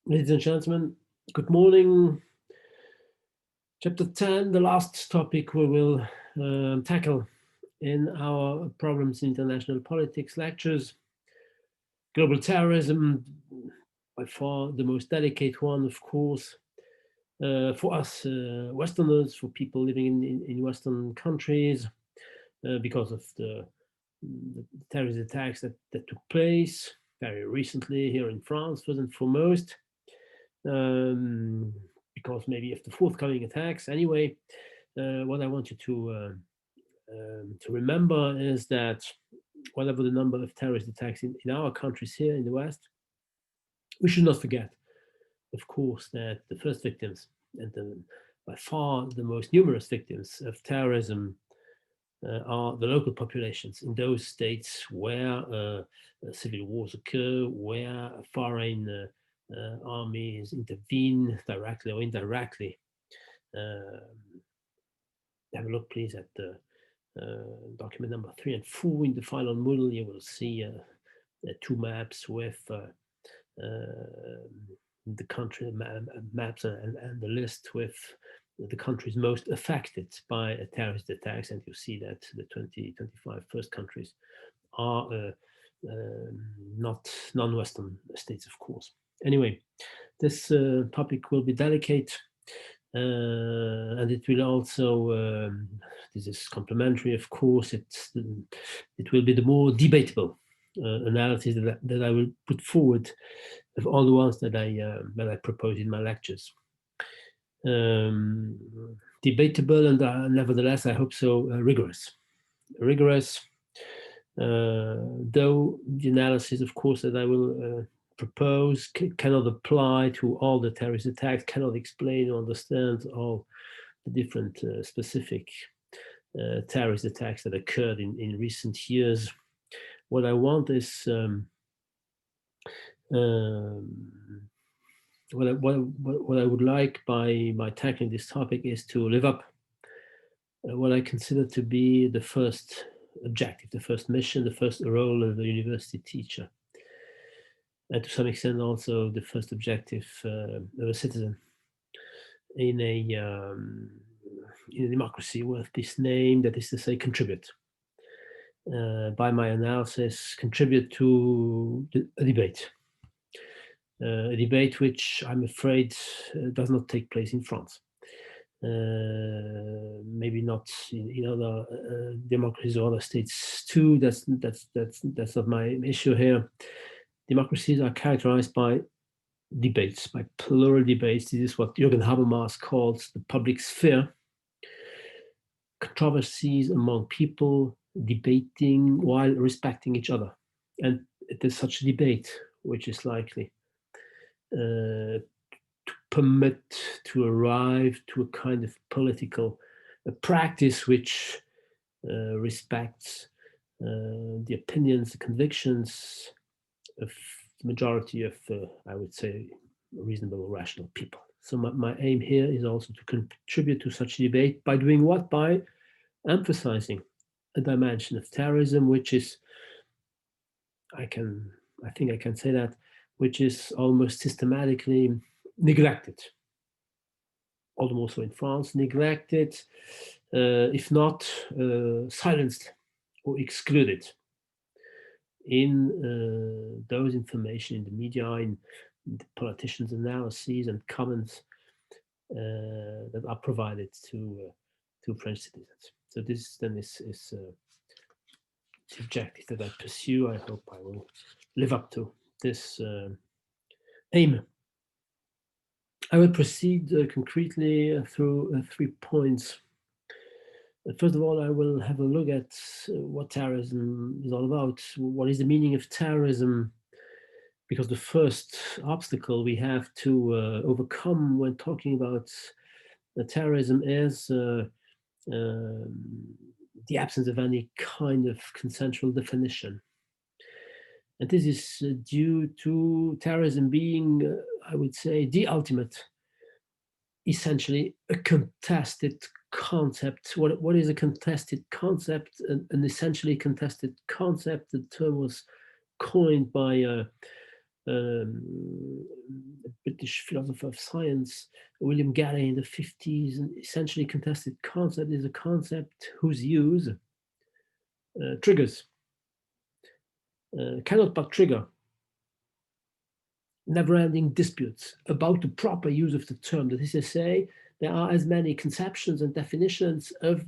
Ladies and gentlemen, good morning. Chapter 10, the last topic we will tackle in our Problems in International Politics lectures. Global terrorism, by far the most delicate one, of course, for us Westerners, for people living in Western countries, because of the terrorist attacks that took place very recently here in France, first and foremost. Because maybe of the forthcoming attacks. Anyway, what I want you to remember is that whatever the number of terrorist attacks in our countries here in the West, we should not forget, of course, that the first victims and by far the most numerous victims of terrorism are the local populations in those states where civil wars occur, where foreign armies intervene directly or indirectly. Have a look, please, at the document number 3 and 4 in the final model. You will see two maps with the country maps and the list with the countries most affected by terrorist attacks, and you see that the 25 first countries are not non-Western states, of course. Anyway, this topic will be delicate, and it will also, this is complementary, of course, it will be the more debatable analysis that I will put forward of all the ones that I propose in my lectures. Debatable and nevertheless, I hope so, rigorous. Though the analysis, of course, that I will propose cannot apply to all the terrorist attacks, cannot explain or understand all the different specific terrorist attacks that occurred in recent years. What I want is what I would like by tackling this topic is to live up what I consider to be the first objective, the first mission, the first role of a university teacher, and to some extent also the first objective of a citizen in a democracy worth this name, that is to say, contribute. By my analysis, contribute to a debate which I'm afraid does not take place in France. Maybe not in other democracies or other states too. That's not my issue here. Democracies are characterized by debates, by plural debates. This is what Jürgen Habermas calls the public sphere. Controversies among people debating while respecting each other. And it is such a debate which is likely to permit to arrive to a kind of political practice which respects the opinions, the convictions of the majority of, I would say, reasonable, rational people. So my aim here is also to contribute to such a debate by doing what? By emphasizing a dimension of terrorism which is, I think I can say that, which is almost systematically neglected. All the more so in France, neglected, if not silenced or excluded in those information in the media, in the politicians' analyses and comments that are provided to French citizens. So this then is the objective that I pursue. I hope I will live up to this aim. I will proceed concretely through 3 points. First of all, I will have a look at what terrorism is all about. What is the meaning of terrorism? Because the first obstacle we have to overcome when talking about terrorism is the absence of any kind of consensual definition. And this is due to terrorism being, I would say, the ultimate, essentially a contested concept. What is a contested concept? An essentially contested concept. The term was coined by a bit British philosopher of science, William Galilee, in the 50s, and essentially contested concept is a concept whose use triggers, cannot but trigger never-ending disputes about the proper use of the term. That is to say, there are as many conceptions and definitions of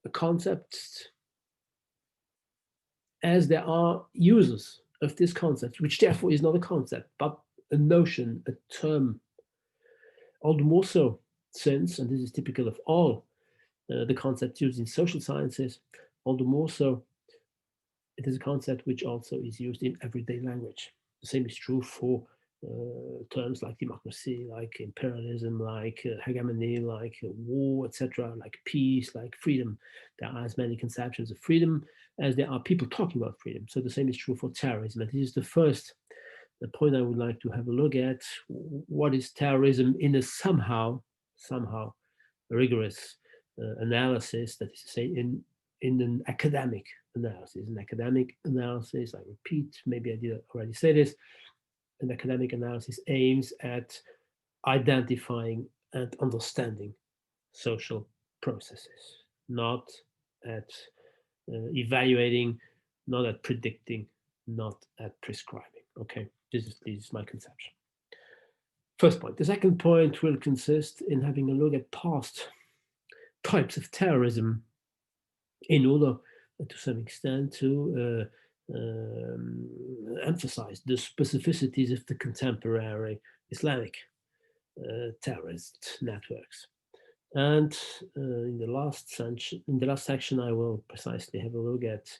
a concept as there are users of this concept, which therefore is not a concept, but a notion, a term. All the more so since, and this is typical of all the concepts used in social sciences, all the more so it is a concept which also is used in everyday language. The same is true for terms like democracy, like imperialism, like hegemony, like war, etc., like peace, like freedom. There are as many conceptions of freedom as there are people talking about freedom. So the same is true for terrorism. And this is the first point I would like to have a look at. What is terrorism in a somehow rigorous analysis, that is to say, in an academic analysis. An academic analysis, I repeat, maybe I did already say this, an academic analysis aims at identifying and understanding social processes, not at evaluating, not at predicting, not at prescribing. Okay, this is my conception. First point. The second point will consist in having a look at past types of terrorism in order to some extent to emphasize the specificities of the contemporary Islamic terrorist networks. And in the last section, I will precisely have a look at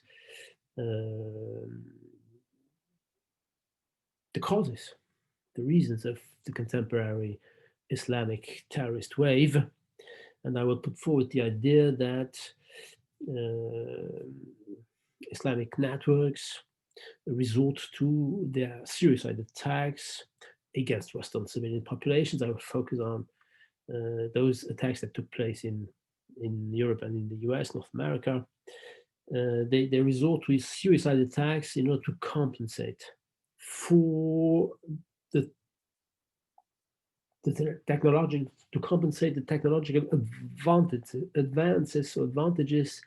the causes, the reasons of the contemporary Islamic terrorist wave. And I will put forward the idea that Islamic networks resort to their suicide attacks against Western civilian populations. I will focus on those attacks that took place in Europe and in the US, North America. They resort to suicide attacks in order to compensate for the technology, to compensate the technological advantages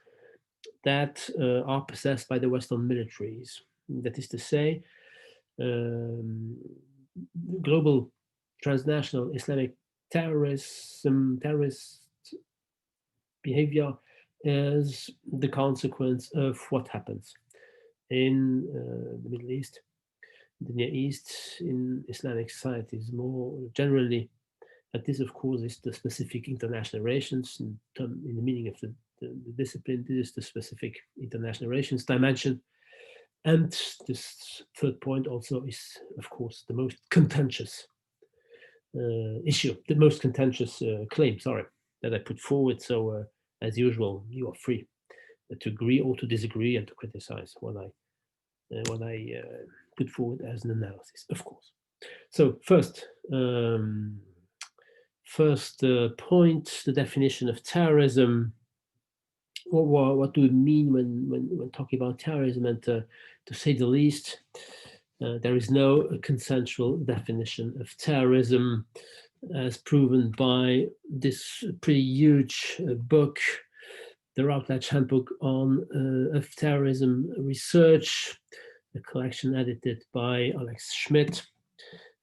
that are possessed by the Western militaries. That is to say, global transnational Islamic terrorist behavior is the consequence of what happens in the Middle East, the Near East, in Islamic societies more generally. And this, of course, is the specific international relations in the meaning of the discipline. This is the specific international relations dimension. And this third point also is, of course, the most contentious issue, the most contentious claim, that I put forward. So, as usual, you are free to agree or to disagree and to criticize what I put forward as an analysis, of course. So, first point, the definition of terrorism. What do we mean when talking about terrorism? And to say the least, there is no consensual definition of terrorism, as proven by this pretty huge book, the Routledge Handbook of Terrorism Research, a collection edited by Alex Schmidt,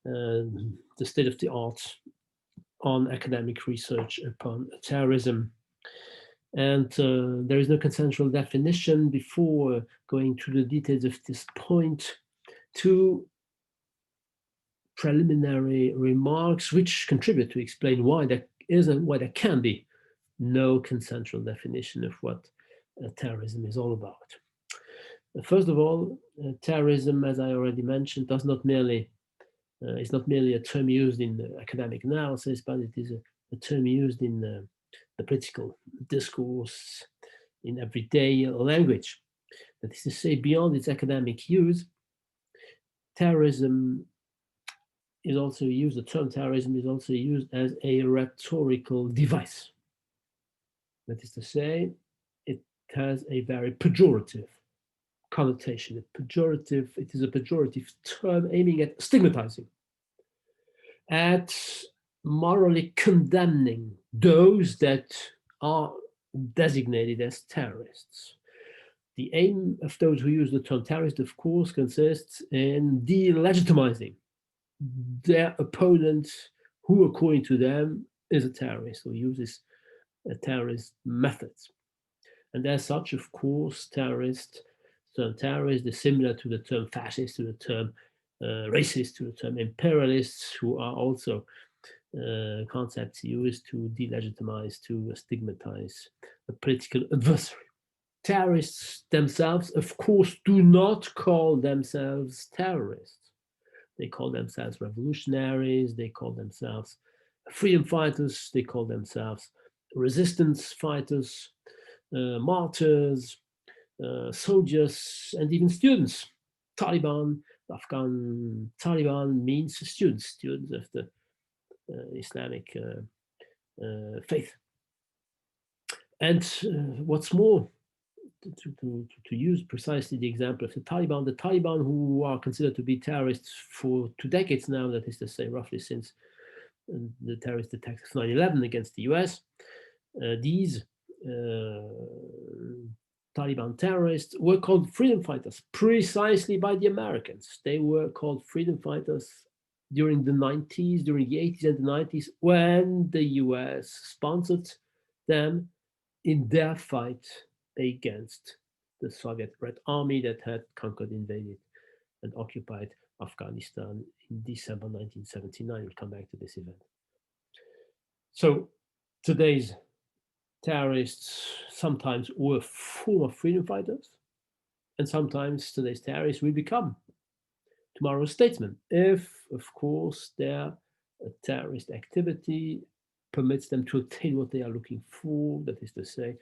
the state of the art on academic research upon terrorism. And there is no consensual definition. Before going through the details of this point, two preliminary remarks which contribute to explain why there isn't, why there can be no consensual definition of what terrorism is all about. First of all, terrorism, as I already mentioned, is not merely a term used in academic analysis, but it is a term used in the political discourse, in everyday language. That is to say, beyond its academic use, terrorism is also used, the term terrorism is also used as a rhetorical device. That is to say, it has a very pejorative connotation. It is a pejorative term aiming at stigmatizing at morally condemning those that are designated as terrorists. The aim of those who use the term terrorist, of course, consists in delegitimizing their opponent who, according to them, is a terrorist or uses a terrorist methods. And as such, of course, terrorist is similar to the term fascist, to the term racist, to the term imperialists, who are also concepts used to delegitimize, to stigmatize a political adversary. Terrorists themselves, of course, do not call themselves terrorists. They call themselves revolutionaries, they call themselves freedom fighters, they call themselves resistance fighters, martyrs, soldiers, and even students. Taliban, Afghan Taliban means students of the Islamic faith. And what's more, to use precisely the example of the Taliban who are considered to be terrorists for 2 decades now, that is to say, roughly since the terrorist attacks of 9/11 against the US, these Taliban terrorists were called freedom fighters precisely by the Americans. They were called freedom fighters during the 90s, during the 80s and the 90s, when the US sponsored them in their fight against the Soviet Red Army that had conquered, invaded, and occupied Afghanistan in December 1979. We'll come back to this event. So today's terrorists sometimes were former freedom fighters, and sometimes today's terrorists will become tomorrow's statesmen, if, of course, their terrorist activity permits them to attain what they are looking for, that is to say,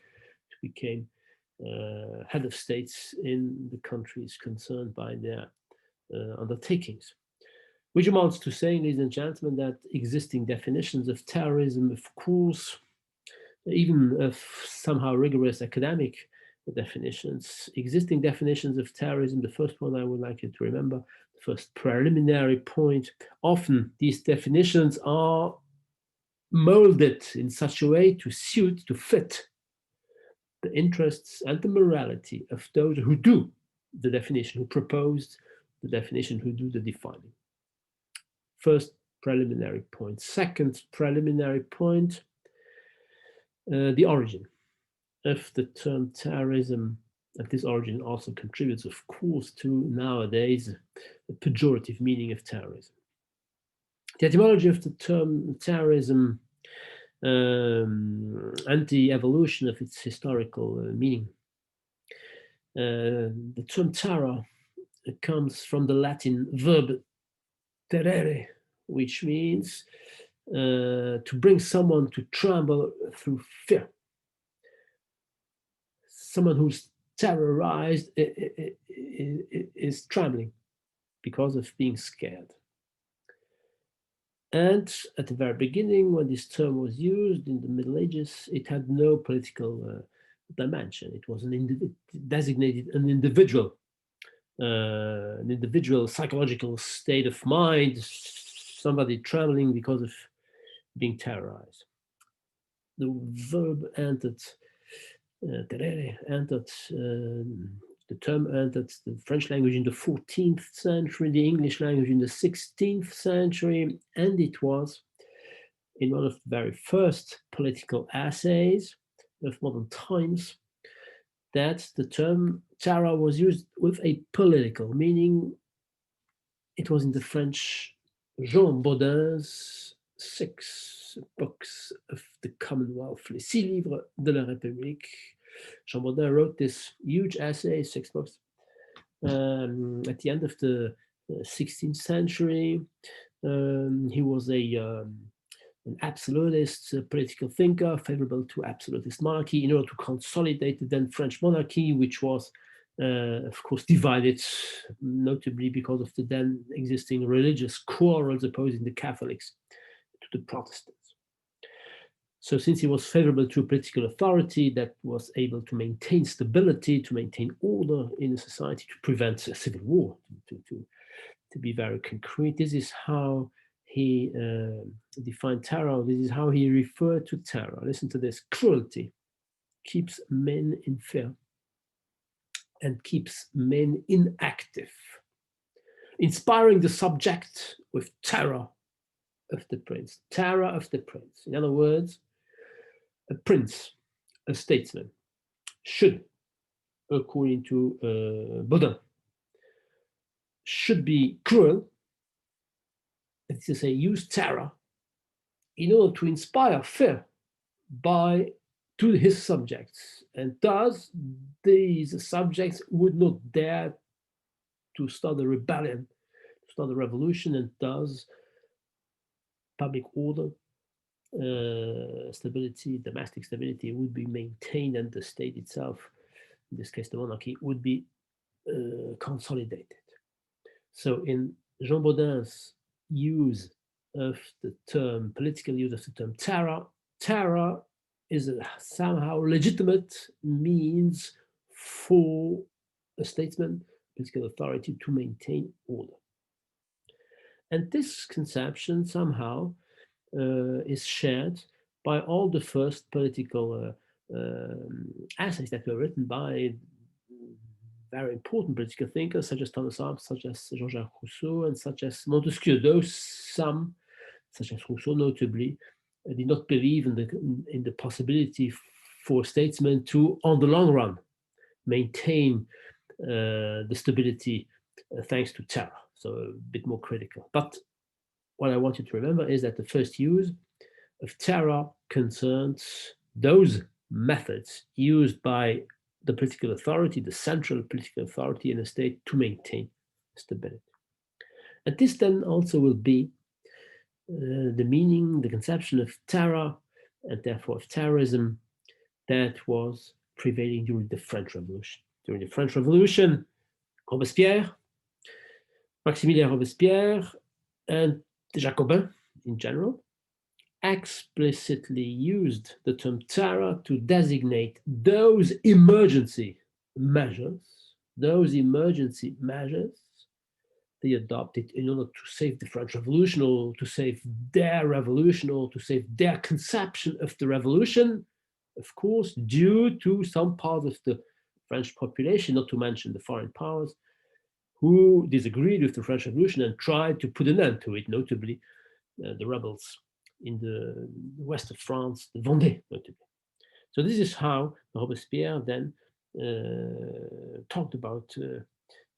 to become head of states in the countries concerned by their undertakings. Which amounts to saying, ladies and gentlemen, that existing definitions of terrorism, of course, even of somehow rigorous academic definitions, existing definitions of terrorism, the first one I would like you to remember, the first preliminary point, often these definitions are molded in such a way to suit, to fit the interests and the morality of those who do the definition, who proposed the definition, who do the defining. First preliminary point. Second preliminary point, the origin of the term terrorism. And this origin also contributes, of course, to nowadays the pejorative meaning of terrorism. The etymology of the term terrorism and the evolution of its historical meaning. The term terror comes from the Latin verb terere, which means to bring someone to tremble through fear. Someone who's terrorized is trembling because of being scared. And at the very beginning, when this term was used in the Middle Ages, it had no political dimension. It was designated an individual psychological state of mind, somebody trembling because of being terrorized. The verb entered, terere, entered, the term entered the French language in the 14th century, the English language in the 16th century, and it was in one of the very first political essays of modern times that the term terror was used with a political meaning. It was in the French Jean Baudin's 6 books of the Commonwealth, les 6 livres de la République. Jean Baudin wrote this huge essay, 6 books, at the end of the 16th century. He was an absolutist political thinker, favorable to absolutist monarchy, in order to consolidate the then French monarchy, which was, of course, divided, notably because of the then existing religious quarrels opposing the Catholics to the Protestants. So since he was favorable to a political authority that was able to maintain stability, to maintain order in a society, to prevent a civil war, to be very concrete, this is how he defined terror. This is how he referred to terror. Listen to this. Cruelty keeps men in fear and keeps men inactive, inspiring the subject with terror of the prince. Terror of the prince. In other words, a prince, a statesman, should, according to Baudin, should be cruel, that is to say, use terror in order to inspire fear to his subjects, and thus these subjects would not dare to start a rebellion, to start a revolution, and thus public order, stability, domestic stability would be maintained, and the state itself, in this case the monarchy, would be consolidated. So in Jean Baudin's use of the term, political use of the term terror, terror is a somehow legitimate means for a statesman, political authority, to maintain order. And this conception somehow is shared by all the first political essays that were written by very important political thinkers such as Thomas Hobbes, such as Jean-Jacques Rousseau, and such as Montesquieu. Though some, such as Rousseau notably, did not believe in the possibility for statesmen to, on the long run, maintain the stability thanks to terror. So a bit more critical. But what I want you to remember is that the first use of terror concerns those methods used by the political authority, the central political authority in a state, to maintain stability. And this then also will be the meaning, the conception of terror, and therefore of terrorism, that was prevailing during the French Revolution. During the French Revolution, Robespierre, Maximilien Robespierre, and the Jacobins in general explicitly used the term terror to designate those emergency measures they adopted in order to save the French Revolution, or to save their revolution, or to save their conception of the revolution, of course, due to some part of the French population, not to mention the foreign powers, who disagreed with the French Revolution and tried to put an end to it, notably the rebels in the west of France, the Vendée, notably. So this is how Robespierre then talked about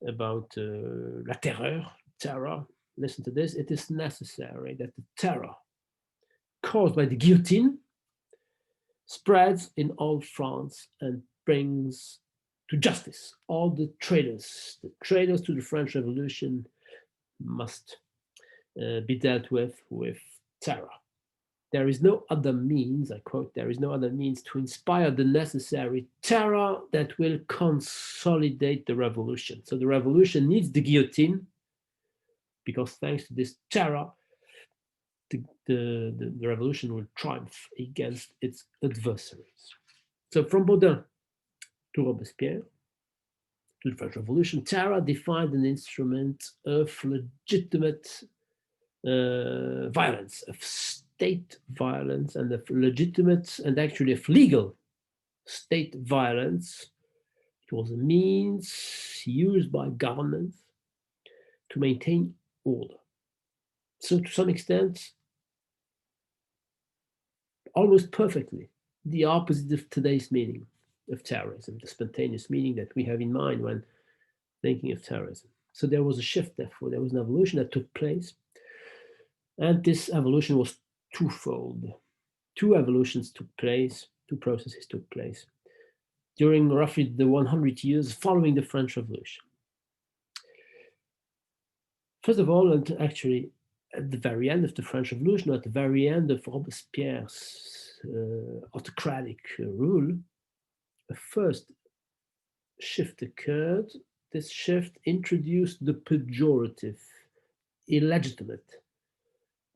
la terror. Listen to this. It is necessary that the terror caused by the guillotine spreads in all France and brings to justice all the traitors. The traitors to the French Revolution must be dealt with terror. There is no other means, I quote, there is no other means to inspire the necessary terror that will consolidate the revolution. So the revolution needs the guillotine, because thanks to this terror, the revolution will triumph against its adversaries. So from Baudin to Robespierre to the French Revolution, terror defined an instrument of legitimate violence, of state violence, and of legitimate and actually of legal state violence. It was a means used by governments to maintain order. So to some extent, almost perfectly, the opposite of today's meaning of terrorism, the spontaneous meaning that we have in mind when thinking of terrorism. So there was a shift, therefore, there was an evolution that took place. And this evolution was twofold. Two evolutions took place, two processes took place during roughly the 100 years following the French Revolution. First of all, and actually at the very end of the French Revolution, at the very end of Robespierre's autocratic rule, a first shift occurred. This shift introduced the pejorative, illegitimate,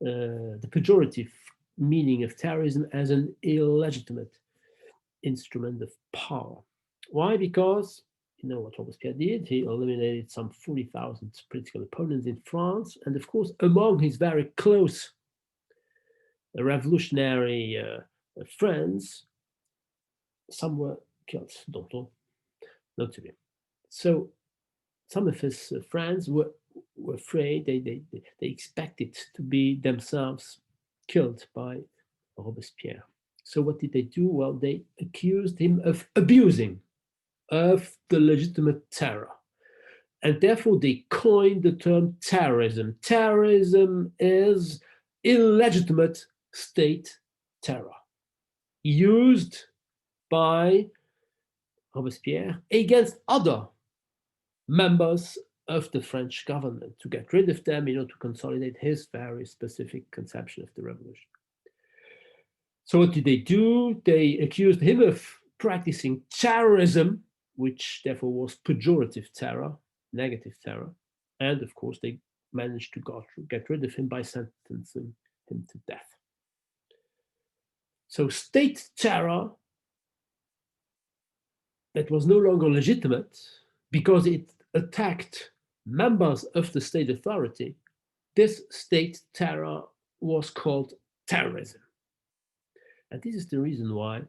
the pejorative meaning of terrorism as an illegitimate instrument of power. Why? Because You know what Robespierre did? He eliminated some 40,000 political opponents in France. And of course, among his very close revolutionary friends, some were killed, Danton, notably. So some of his friends were afraid, they expected to be themselves killed by Robespierre. So what did they do? Well, they accused him of abusing of the legitimate terror. And therefore, they coined the term terrorism. Terrorism is illegitimate state terror used by Robespierre against other members of the French government to get rid of them, to consolidate his very specific conception of the revolution. So what did they do? They accused him of practicing terrorism, which therefore was pejorative terror, negative terror. And of course, they managed to get rid of him by sentencing him to death. So state terror that was no longer legitimate because it attacked members of the state authority, this state terror was called terrorism. And this is the reason why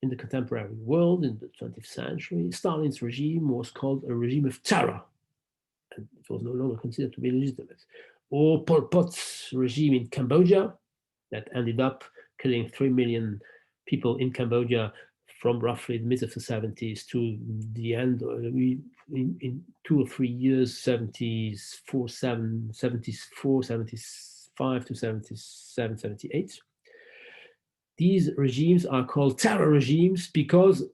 in the contemporary world, in the 20th century, Stalin's regime was called a regime of terror, and it was no longer considered to be legitimate. Or Pol Pot's regime in Cambodia that ended up killing 3 million people in Cambodia from roughly the mid of the 70s to the end, in 2 or 3 years, 74, 75 to 77, 78. These regimes are called terror regimes because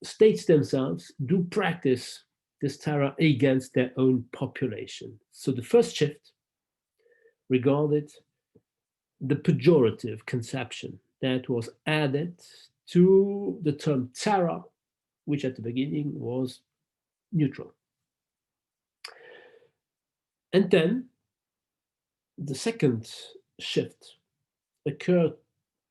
states themselves do practice this terror against their own population. So the first shift regarded the pejorative conception that was added to the term terror, which at the beginning was neutral. And then the second shift occurred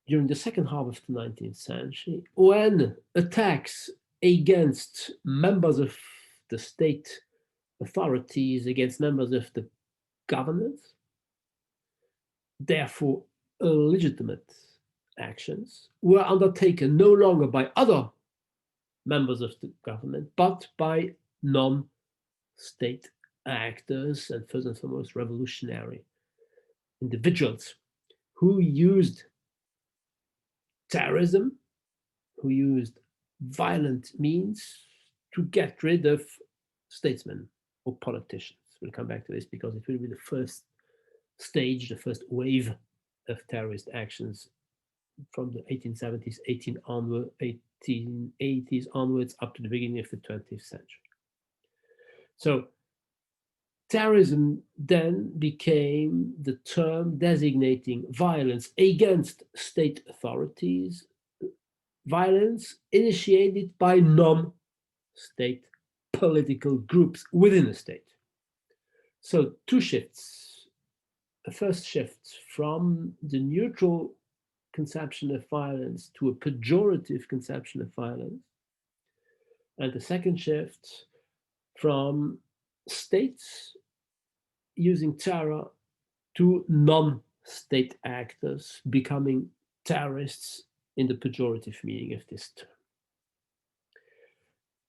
during the second half of the 19th century, when attacks against members of the state authorities, against members of the government, therefore illegitimate actions, were undertaken no longer by other members of the government, but by non-state actors, and first and foremost revolutionary individuals who used terrorism, who used violent means to get rid of statesmen or politicians. We'll come back to this because it will be the first stage, the first wave of terrorist actions from the 1870s, 1880s onwards up to the beginning of the 20th century. So terrorism then became the term designating violence against state authorities, violence initiated by non-state political groups within a state. So two shifts. A first shift from the neutral conception of violence to a pejorative conception of violence. And the second shift from states using terror to non-state actors becoming terrorists in the pejorative meaning of this term.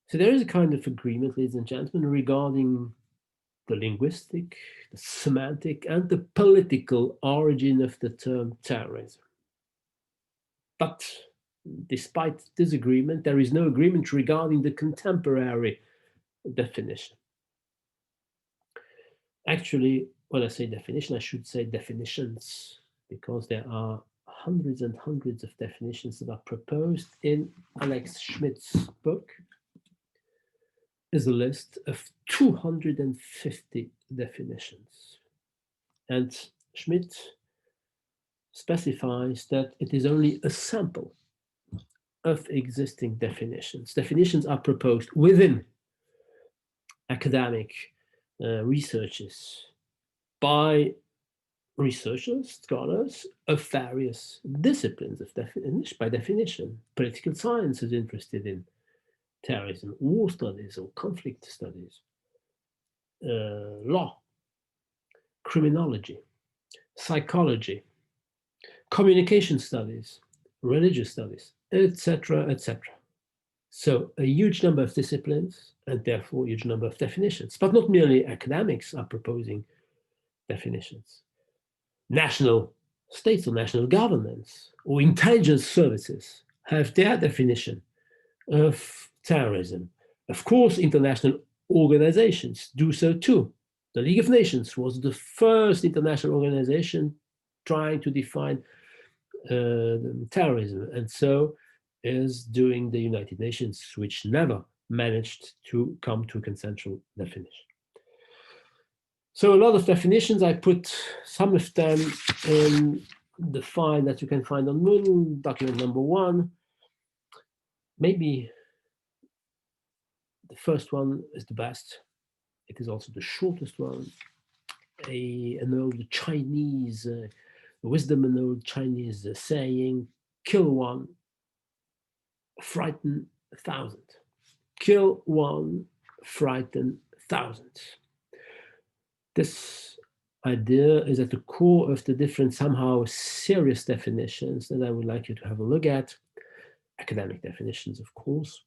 So there is a kind of agreement, ladies and gentlemen, regarding the linguistic, the semantic, and the political origin of the term terrorism. But despite this agreement, there is no agreement regarding the contemporary definition. Actually, when I say definition, I should say definitions, because there are hundreds and hundreds of definitions that are proposed in Alex Schmidt's book. Is a list of 250 definitions. And Schmidt specifies that it is only a sample of existing definitions. Definitions are proposed within academic researches by researchers, scholars of various disciplines of by definition. Political science is interested in terrorism, war studies or conflict studies, law, criminology, psychology, communication studies, religious studies, etc., etc. So a huge number of disciplines and therefore a huge number of definitions, but not merely academics are proposing definitions. National states or national governments or intelligence services have their definition of terrorism. Of course, international organizations do so too. The League of Nations was the first international organization trying to define terrorism, and so is doing the United Nations, which never managed to come to a consensual definition. So a lot of definitions, I put some of them in the file that you can find on Moodle, document number 1. Maybe the first one is the best. It is also the shortest one. An old Chinese wisdom, an old Chinese saying, kill one, frighten 1,000. Kill one, frighten thousands. This idea is at the core of the different, somehow serious definitions that I would like you to have a look at. Academic definitions, of course,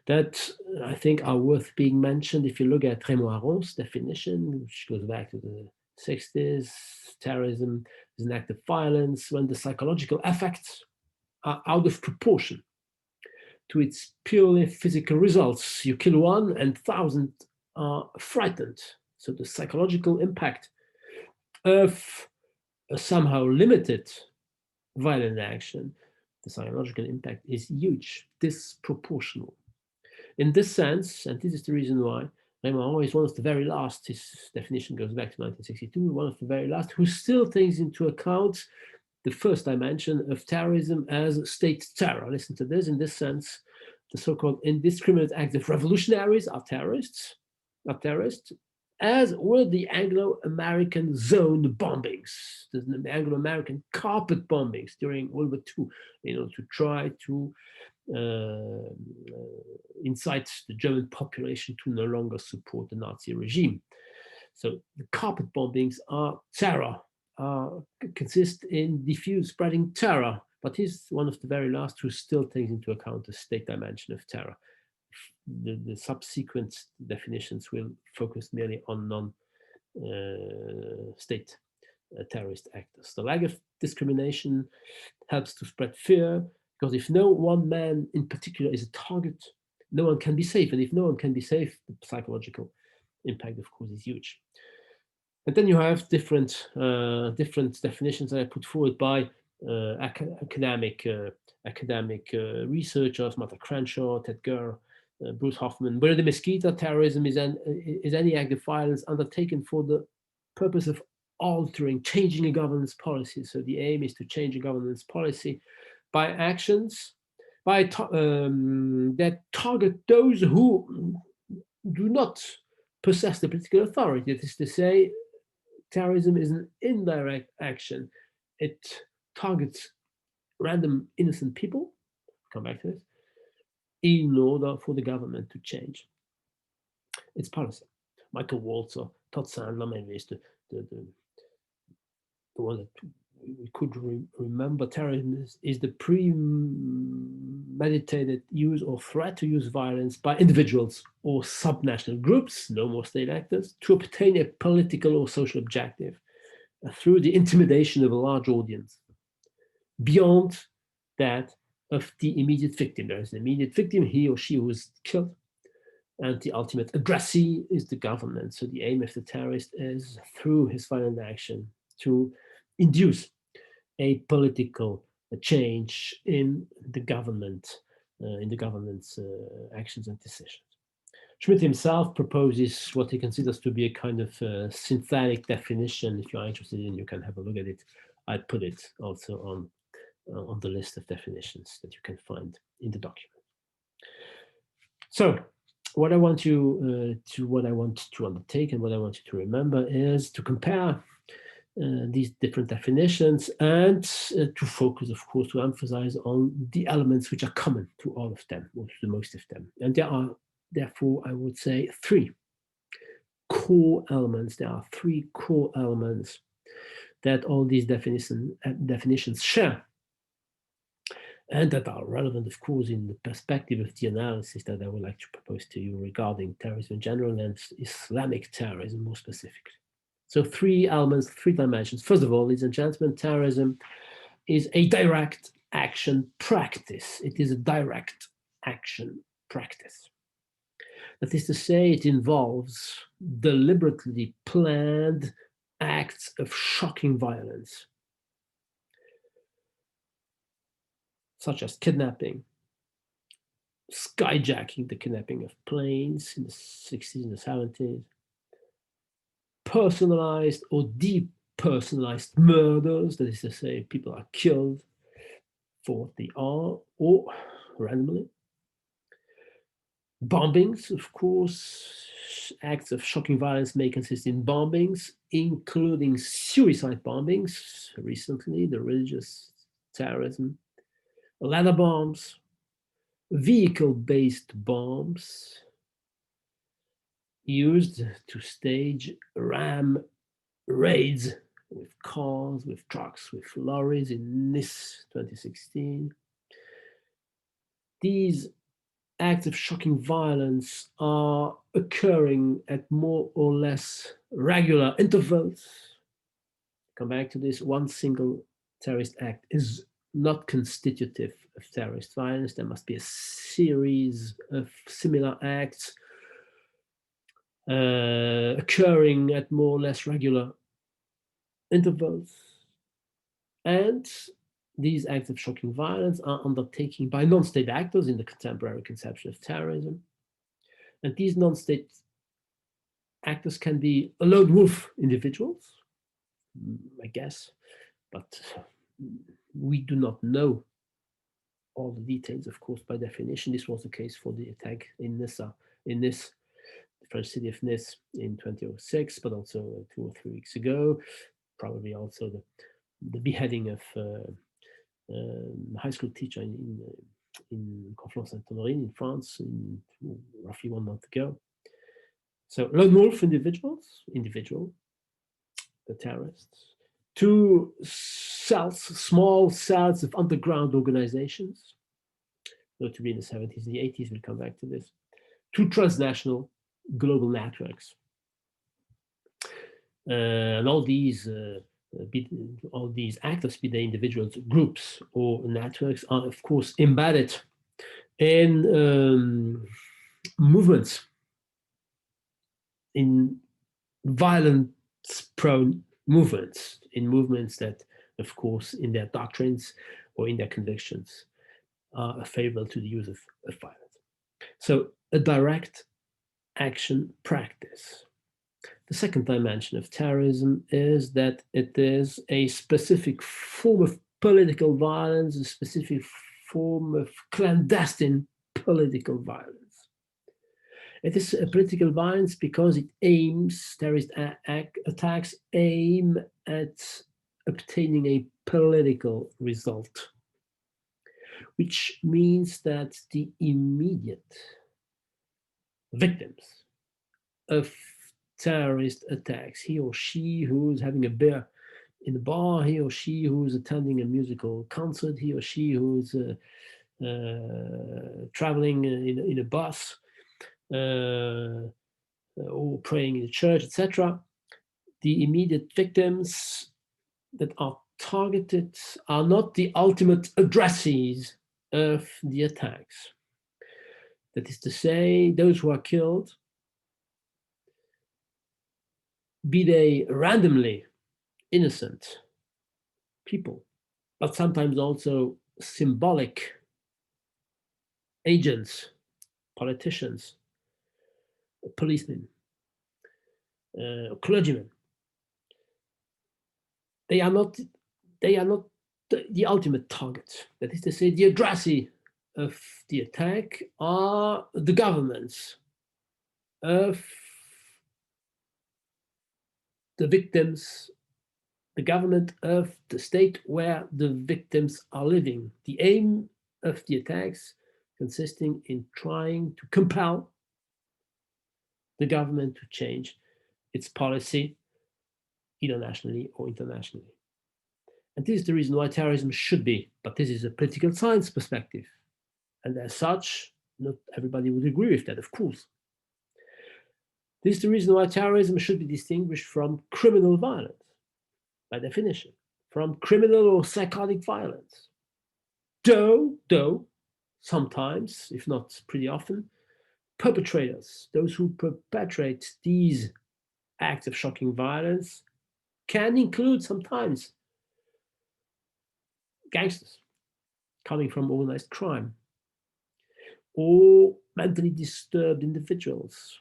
that I think are worth being mentioned. If you look at Raymond Aron's definition, which goes back to the 60s, terrorism is an act of violence when the psychological effects are out of proportion to its purely physical results. You kill one and 1,000 are frightened. So the psychological impact of a somehow limited violent action, the psychological impact is huge, disproportional. In this sense, and this is the reason why Raymond Aron is one of the very last, his definition goes back to 1962, one of the very last, who still takes into account the first dimension of terrorism as state terror. Listen to this. In this sense, the so-called indiscriminate acts of revolutionaries are terrorists, as were the Anglo-American zone bombings, the Anglo-American carpet bombings during World War II, to try to incite the German population to no longer support the Nazi regime. So the carpet bombings are terror, consist in diffuse spreading terror, but he's one of the very last who still takes into account the state dimension of terror. The subsequent definitions will focus merely on non-state terrorist actors. The lack of discrimination helps to spread fear, because if no one man in particular is a target, no one can be safe. And if no one can be safe, the psychological impact, of course, is huge. And then you have different definitions that I put forward by academic researchers, Martha Crenshaw, Ted Gurr, Bruce Hoffman. Where the Mesquita, terrorism is any act of violence undertaken for the purpose of changing a governance policy. So the aim is to change a governance policy by actions that target those who do not possess the political authority. That is to say, terrorism is an indirect action. It targets random innocent people, come back to this, in order for the government to change its policy. Michael Walzer, Todd Sandler, maybe is the one that we could remember. Terrorism is the premeditated use or threat to use violence by individuals or subnational groups, no more state actors, to obtain a political or social objective through the intimidation of a large audience, beyond that of the immediate victim. There is an immediate victim, he or she who was killed, and the ultimate aggressee is the government. So the aim of the terrorist is, through his violent action, to induce a political change in the government, in the government's actions and decisions. Schmidt himself proposes what he considers to be a kind of synthetic definition. If you're interested in, you can have a look at it. I put it also on the list of definitions that you can find in the document. So, what I want to undertake and what I want you to remember is to compare these different definitions, and to focus, of course, to emphasize on the elements which are common to all of them, or to most of them. And there are, therefore, I would say, three core elements. There are three core elements that all these definitions share, and that are relevant, of course, in the perspective of the analysis that I would like to propose to you regarding terrorism in general and Islamic terrorism more specifically. So three elements, three dimensions. First of all, ladies and gentlemen, terrorism is a direct action practice. It is a direct action practice. That is to say, it involves deliberately planned acts of shocking violence, such as kidnapping, skyjacking, the kidnapping of planes in the 60s and the 70s, personalized or depersonalized murders, that is to say, people are killed for what they are or randomly. Bombings, of course, acts of shocking violence may consist in bombings, including suicide bombings, recently, the religious terrorism, ladder bombs, vehicle-based bombs used to stage ram raids with cars, with trucks, with lorries in Nice 2016. These acts of shocking violence are occurring at more or less regular intervals. Come back to this, one single terrorist act is not constitutive of terrorist violence. There must be a series of similar acts occurring at more or less regular intervals. And these acts of shocking violence are undertaken by non-state actors in the contemporary conception of terrorism. And these non-state actors can be a lone wolf individuals, I guess, but we do not know all the details, of course, by definition. This was the case for the attack in Nice, the French city of Nice in 2006, but also 2 or 3 weeks ago, probably also the beheading of a high school teacher in Conflans-Sainte-Honorine in France roughly 1 month ago. So lone wolf individuals, the terrorists, 2 cells, small cells of underground organizations, notably in the 70s and the 80s, we'll come back to this, 2 transnational global networks. And all these actors, be they individuals, groups, or networks, are of course embedded in movements, in violence-prone movements, in movements that, of course, in their doctrines or in their convictions, are favorable to the use of violence. So a direct action practice. The second dimension of terrorism is that it is a specific form of political violence, a specific form of clandestine political violence. It is a political violence because it aims, terrorist attacks aim at obtaining a political result, which means that the immediate victims of terrorist attacks, he or she who's having a beer in the bar, he or she who's attending a musical concert, he or she who's traveling in a bus, or praying in a church, etc. The immediate victims that are targeted are not the ultimate addressees of the attacks. That is to say, those who are killed, be they randomly innocent people, but sometimes also symbolic agents, politicians, policemen, clergymen. They are not the ultimate target. That is to say, the addressee of the attack are the governments of the victims the government of the state where the victims are living. The aim of the attacks consisting in trying to compel the government to change its policy, either nationally or internationally. And this is the reason why terrorism should be, but this is a political science perspective. And as such, not everybody would agree with that, of course. This is the reason why terrorism should be distinguished from criminal violence, by definition, from criminal or psychotic violence. Though, sometimes, if not pretty often, perpetrators, those who perpetrate these acts of shocking violence, can include sometimes gangsters coming from organized crime, or mentally disturbed individuals,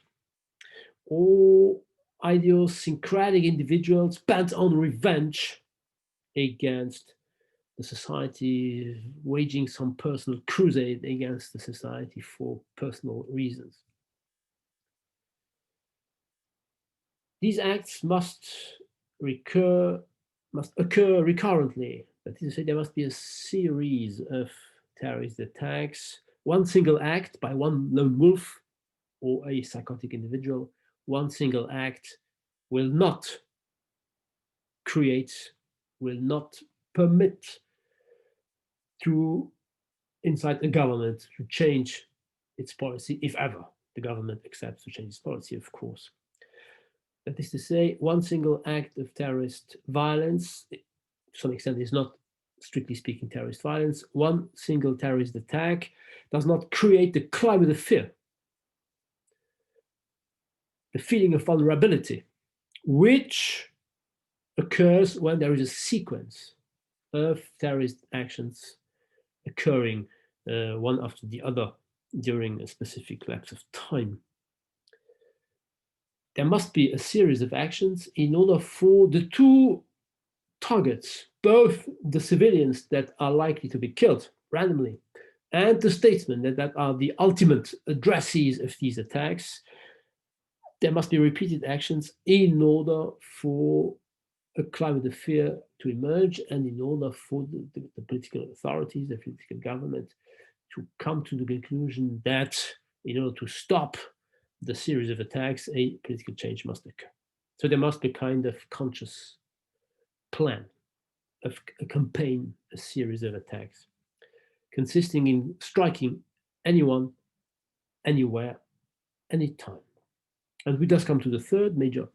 or idiosyncratic individuals bent on revenge against the society, waging some personal crusade against the society for personal reasons. These acts must occur recurrently. That is to say, there must be a series of terrorist attacks. One single act by one lone wolf or a psychotic individual, one single act will not permit to incite a government to change its policy, if ever the government accepts to change its policy, of course. That is to say, one single act of terrorist violence, to some extent, is not, strictly speaking, terrorist violence. One single terrorist attack does not create the climate of fear, the feeling of vulnerability, which occurs when there is a sequence of terrorist actions occurring one after the other during a specific lapse of time. There must be a series of actions in order for the two targets, both the civilians that are likely to be killed randomly and the statesmen that are the ultimate addressees of these attacks, there must be repeated actions in order for a climate of fear to emerge and in order for the political authorities, the political government, to come to the conclusion that in order to stop the series of attacks, a political change must occur. So there must be a kind of conscious plan of a campaign, a series of attacks, consisting in striking anyone, anywhere, anytime. And we thus come to the third major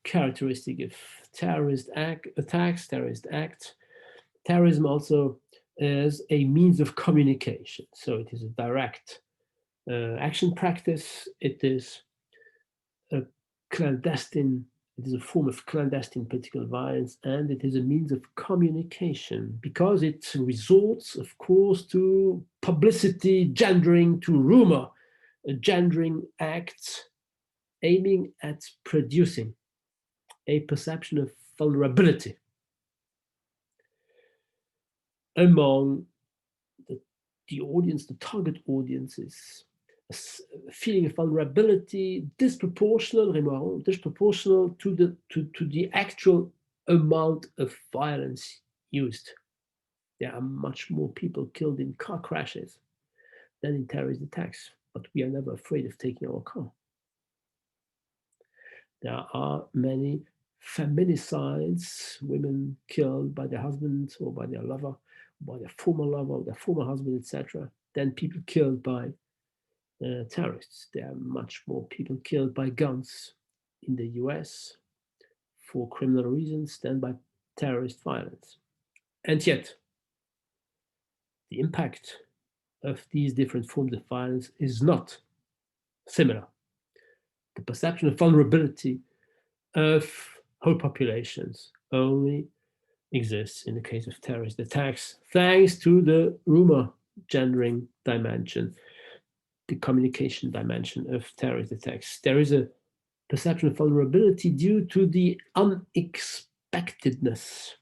characteristic of terrorist attacks, terrorist acts. Terrorism also is a means of communication. So it is a direct action practice. It is a clandestine, it is a form of clandestine political violence, and it is a means of communication because it resorts, of course, to publicity, gendering, to rumor, gendering acts aiming at producing a perception of vulnerability among the audience, the target audiences, a feeling of vulnerability disproportional to the actual amount of violence used. There are much more people killed in car crashes than in terrorist attacks, but we are never afraid of taking our car. There are many feminicides, women killed by their husband or by their lover, by their former lover, or their former husband, etc., than people killed by terrorists. There are much more people killed by guns in the US for criminal reasons than by terrorist violence. And yet, the impact of these different forms of violence is not similar. The perception of vulnerability of whole populations only exists in the case of terrorist attacks, thanks to the rumor gendering dimension, the communication dimension of terrorist attacks. There is a perception of vulnerability due to the unexpectedness,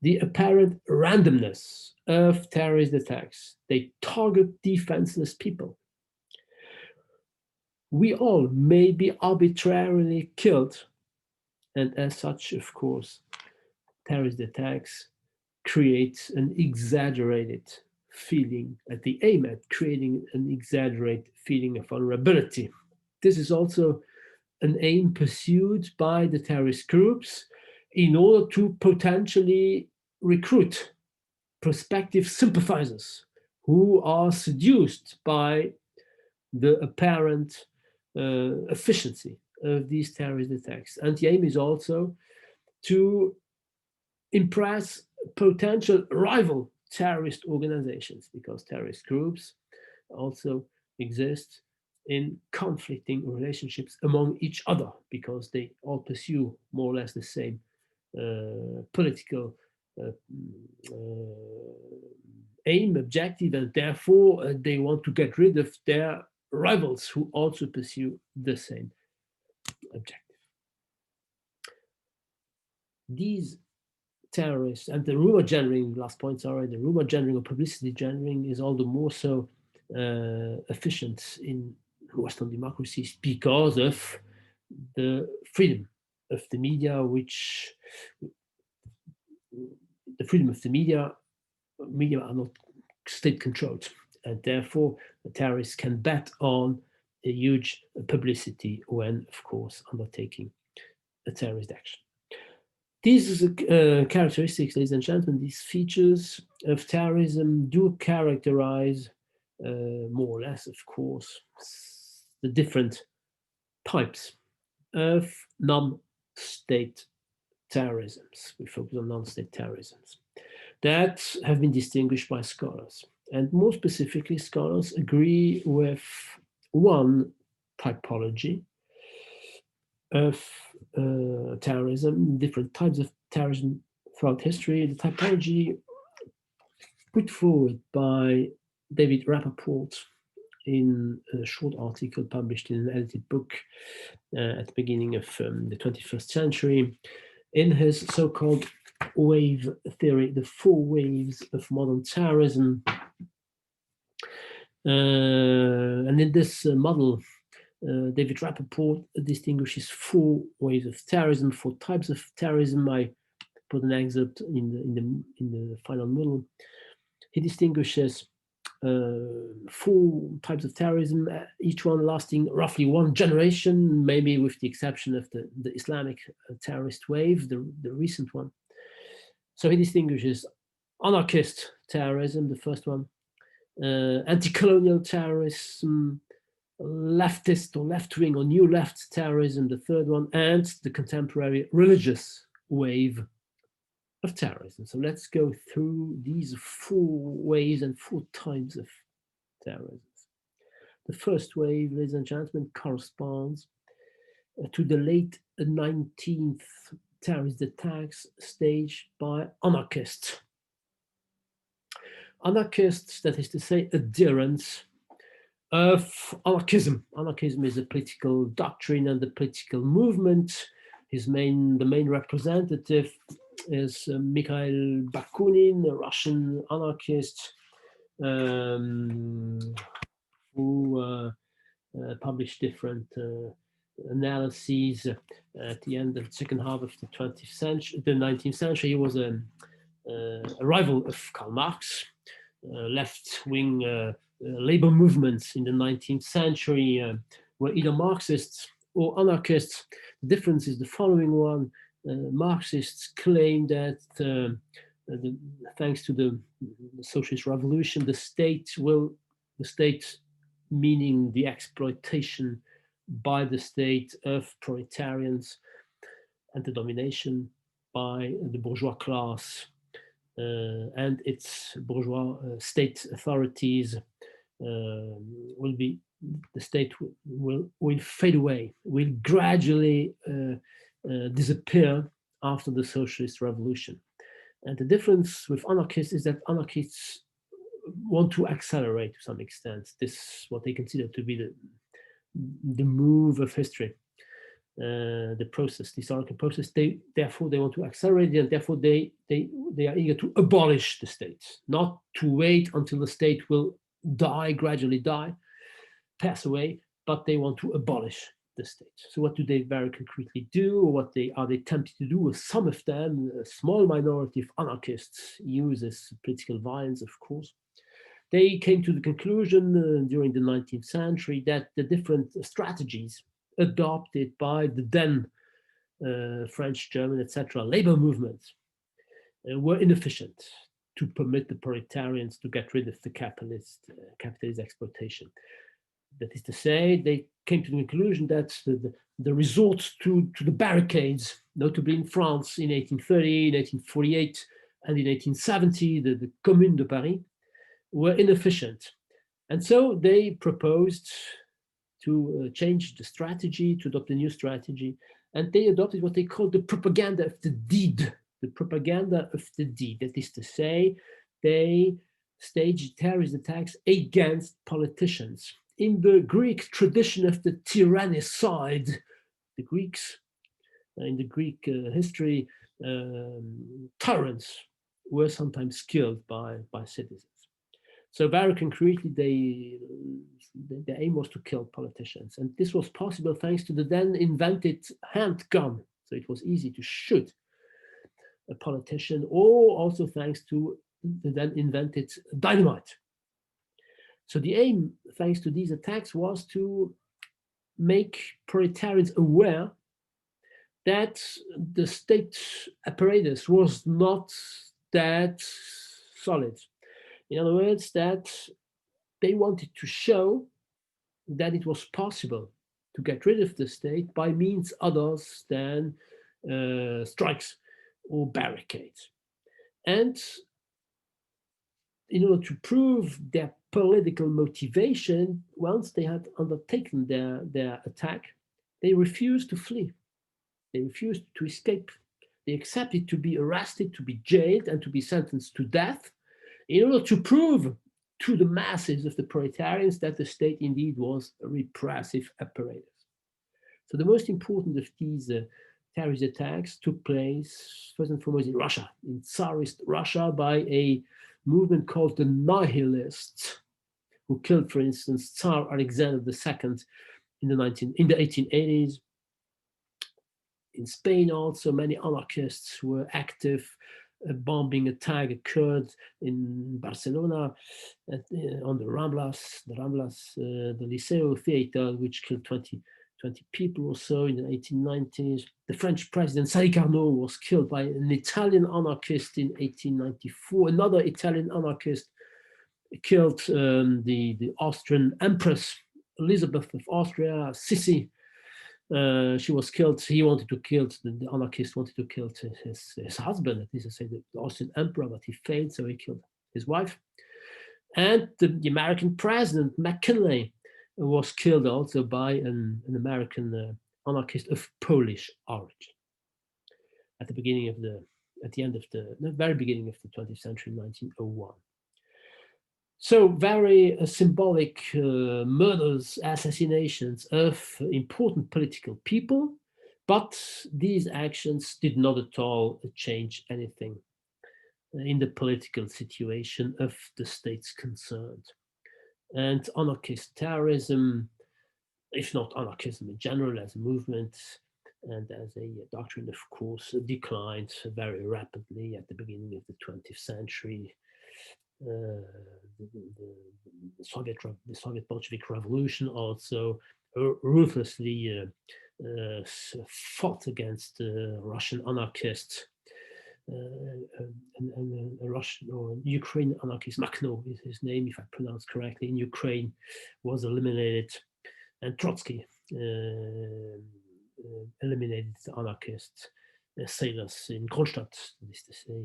the apparent randomness of terrorist attacks. They target defenseless people. We all may be arbitrarily killed, and as such, of course, terrorist attacks create an exaggerated feeling, they aim at creating an exaggerated feeling of vulnerability. This is also an aim pursued by the terrorist groups in order to potentially recruit prospective sympathizers who are seduced by the apparent efficiency of these terrorist attacks. And the aim is also to impress potential rival terrorist organizations, because terrorist groups also exist in conflicting relationships among each other, because they all pursue more or less the same political aim, objective, and therefore they want to get rid of their rivals who also pursue the same objective. These terrorists, and the rumor generating, last point, sorry, the rumor generating or publicity generating is all the more so efficient in Western democracies because of the freedom of the media, which the freedom of the media are not state controlled, and therefore the terrorists can bet on a huge publicity when, of course, undertaking a terrorist action. These characteristics, ladies and gentlemen, these features of terrorism do characterize more or less, of course, the different types of non-state terrorisms. We focus on non-state terrorisms that have been distinguished by scholars. And more specifically, scholars agree with one typology of terrorism, different types of terrorism throughout history. The typology put forward by David Rapoport in a short article published in an edited book at the beginning of the 21st century, in his so-called wave theory, the 4 waves of modern terrorism. And in this model, David Rapoport distinguishes 4 waves of terrorism, 4 types of terrorism. I put an excerpt in the final model. He distinguishes 4 types of terrorism, each one lasting roughly 1 generation, maybe with the exception of the Islamic terrorist wave, the recent one. So he distinguishes anarchist terrorism, the first one, anti-colonial terrorism, leftist or left-wing or new left terrorism, the third one, and the contemporary religious wave of terrorism. So let's go through these 4 ways and 4 types of terrorism. The first wave, ladies and gentlemen, corresponds to the late 19th terrorist attacks staged by anarchists. Anarchists, that is to say, adherents of anarchism. Anarchism is a political doctrine and a political movement. The main representative is Mikhail Bakunin, a Russian anarchist who published different analyses at the end of the second half of the 19th century. He was a rival of Karl Marx, left-wing labor movements in the 19th century were either Marxists or anarchists. The difference is the following one. Marxists claim that thanks to the socialist revolution, the state, meaning the exploitation by the state of proletarians and the domination by the bourgeois class and its bourgeois state authorities, the state will fade away, will gradually disappear after the socialist revolution. And the difference with anarchists is that anarchists want to accelerate to some extent this, what they consider to be the move of history, the process, the historical process. Therefore they want to accelerate it, and therefore they are eager to abolish the state, not to wait until the state will gradually die, pass away, but they want to abolish the state. So what do they very concretely do, or what are they tempted to do? Well, some of them, a small minority of anarchists, uses political violence, of course. They came to the conclusion during the 19th century that the different strategies adopted by the then French, German, etc. labor movements were inefficient to permit the proletarians to get rid of the capitalist exploitation. That is to say, they came to the conclusion that the resort to the barricades, notably in France in 1830, in 1848, and in 1870, the Commune de Paris, were inefficient. And so they proposed to change the strategy, to adopt a new strategy, and they adopted what they called the propaganda of the deed. The propaganda of the deed. That is to say, they staged terrorist attacks against politicians. In the Greek tradition of the tyrannicide, the Greeks, in the Greek history, tyrants were sometimes killed by citizens. So very concretely, the aim was to kill politicians. And this was possible thanks to the then invented handgun. So it was easy to shoot a politician, or also thanks to the then invented dynamite. So the aim, thanks to these attacks, was to make proletarians aware that the state apparatus was not that solid. In other words, that they wanted to show that it was possible to get rid of the state by means others than strikes or barricades. And in order to prove their political motivation, once they had undertaken their attack, they refused to flee. They refused to escape. They accepted to be arrested, to be jailed, and to be sentenced to death in order to prove to the masses of the proletarians that the state indeed was a repressive apparatus. So the most important of these terrorist attacks took place, first and foremost, in Russia, in Tsarist Russia, by a movement called the Nihilists, who killed, for instance, Tsar Alexander II in the 1880s. In Spain also, many anarchists were active. A bombing attack occurred in Barcelona on the Ramblas, the Liceo Theater, which killed 20 people or so in the 1890s. The French president, Sadi Carnot, was killed by an Italian anarchist in 1894. Another Italian anarchist killed the Austrian Empress, Elizabeth of Austria, Sissi. She was killed. He wanted to kill, the anarchist wanted to kill his husband, at least to say the Austrian emperor, but he failed, so he killed his wife. And the American president, McKinley, was killed also by an American anarchist of Polish origin at the very beginning of the 20th century, 1901. So very symbolic murders, assassinations of important political people, but these actions did not at all change anything in the political situation of the states concerned. And anarchist terrorism, if not anarchism in general as a movement and as a doctrine, of course, declined very rapidly at the beginning of the 20th century. The Soviet Bolshevik Revolution also ruthlessly fought against Russian anarchists. And a Russian or Ukrainian anarchist, Makhno is his name, if I pronounce correctly, in Ukraine, was eliminated, and Trotsky eliminated the anarchist sailors in Kronstadt, that is to say,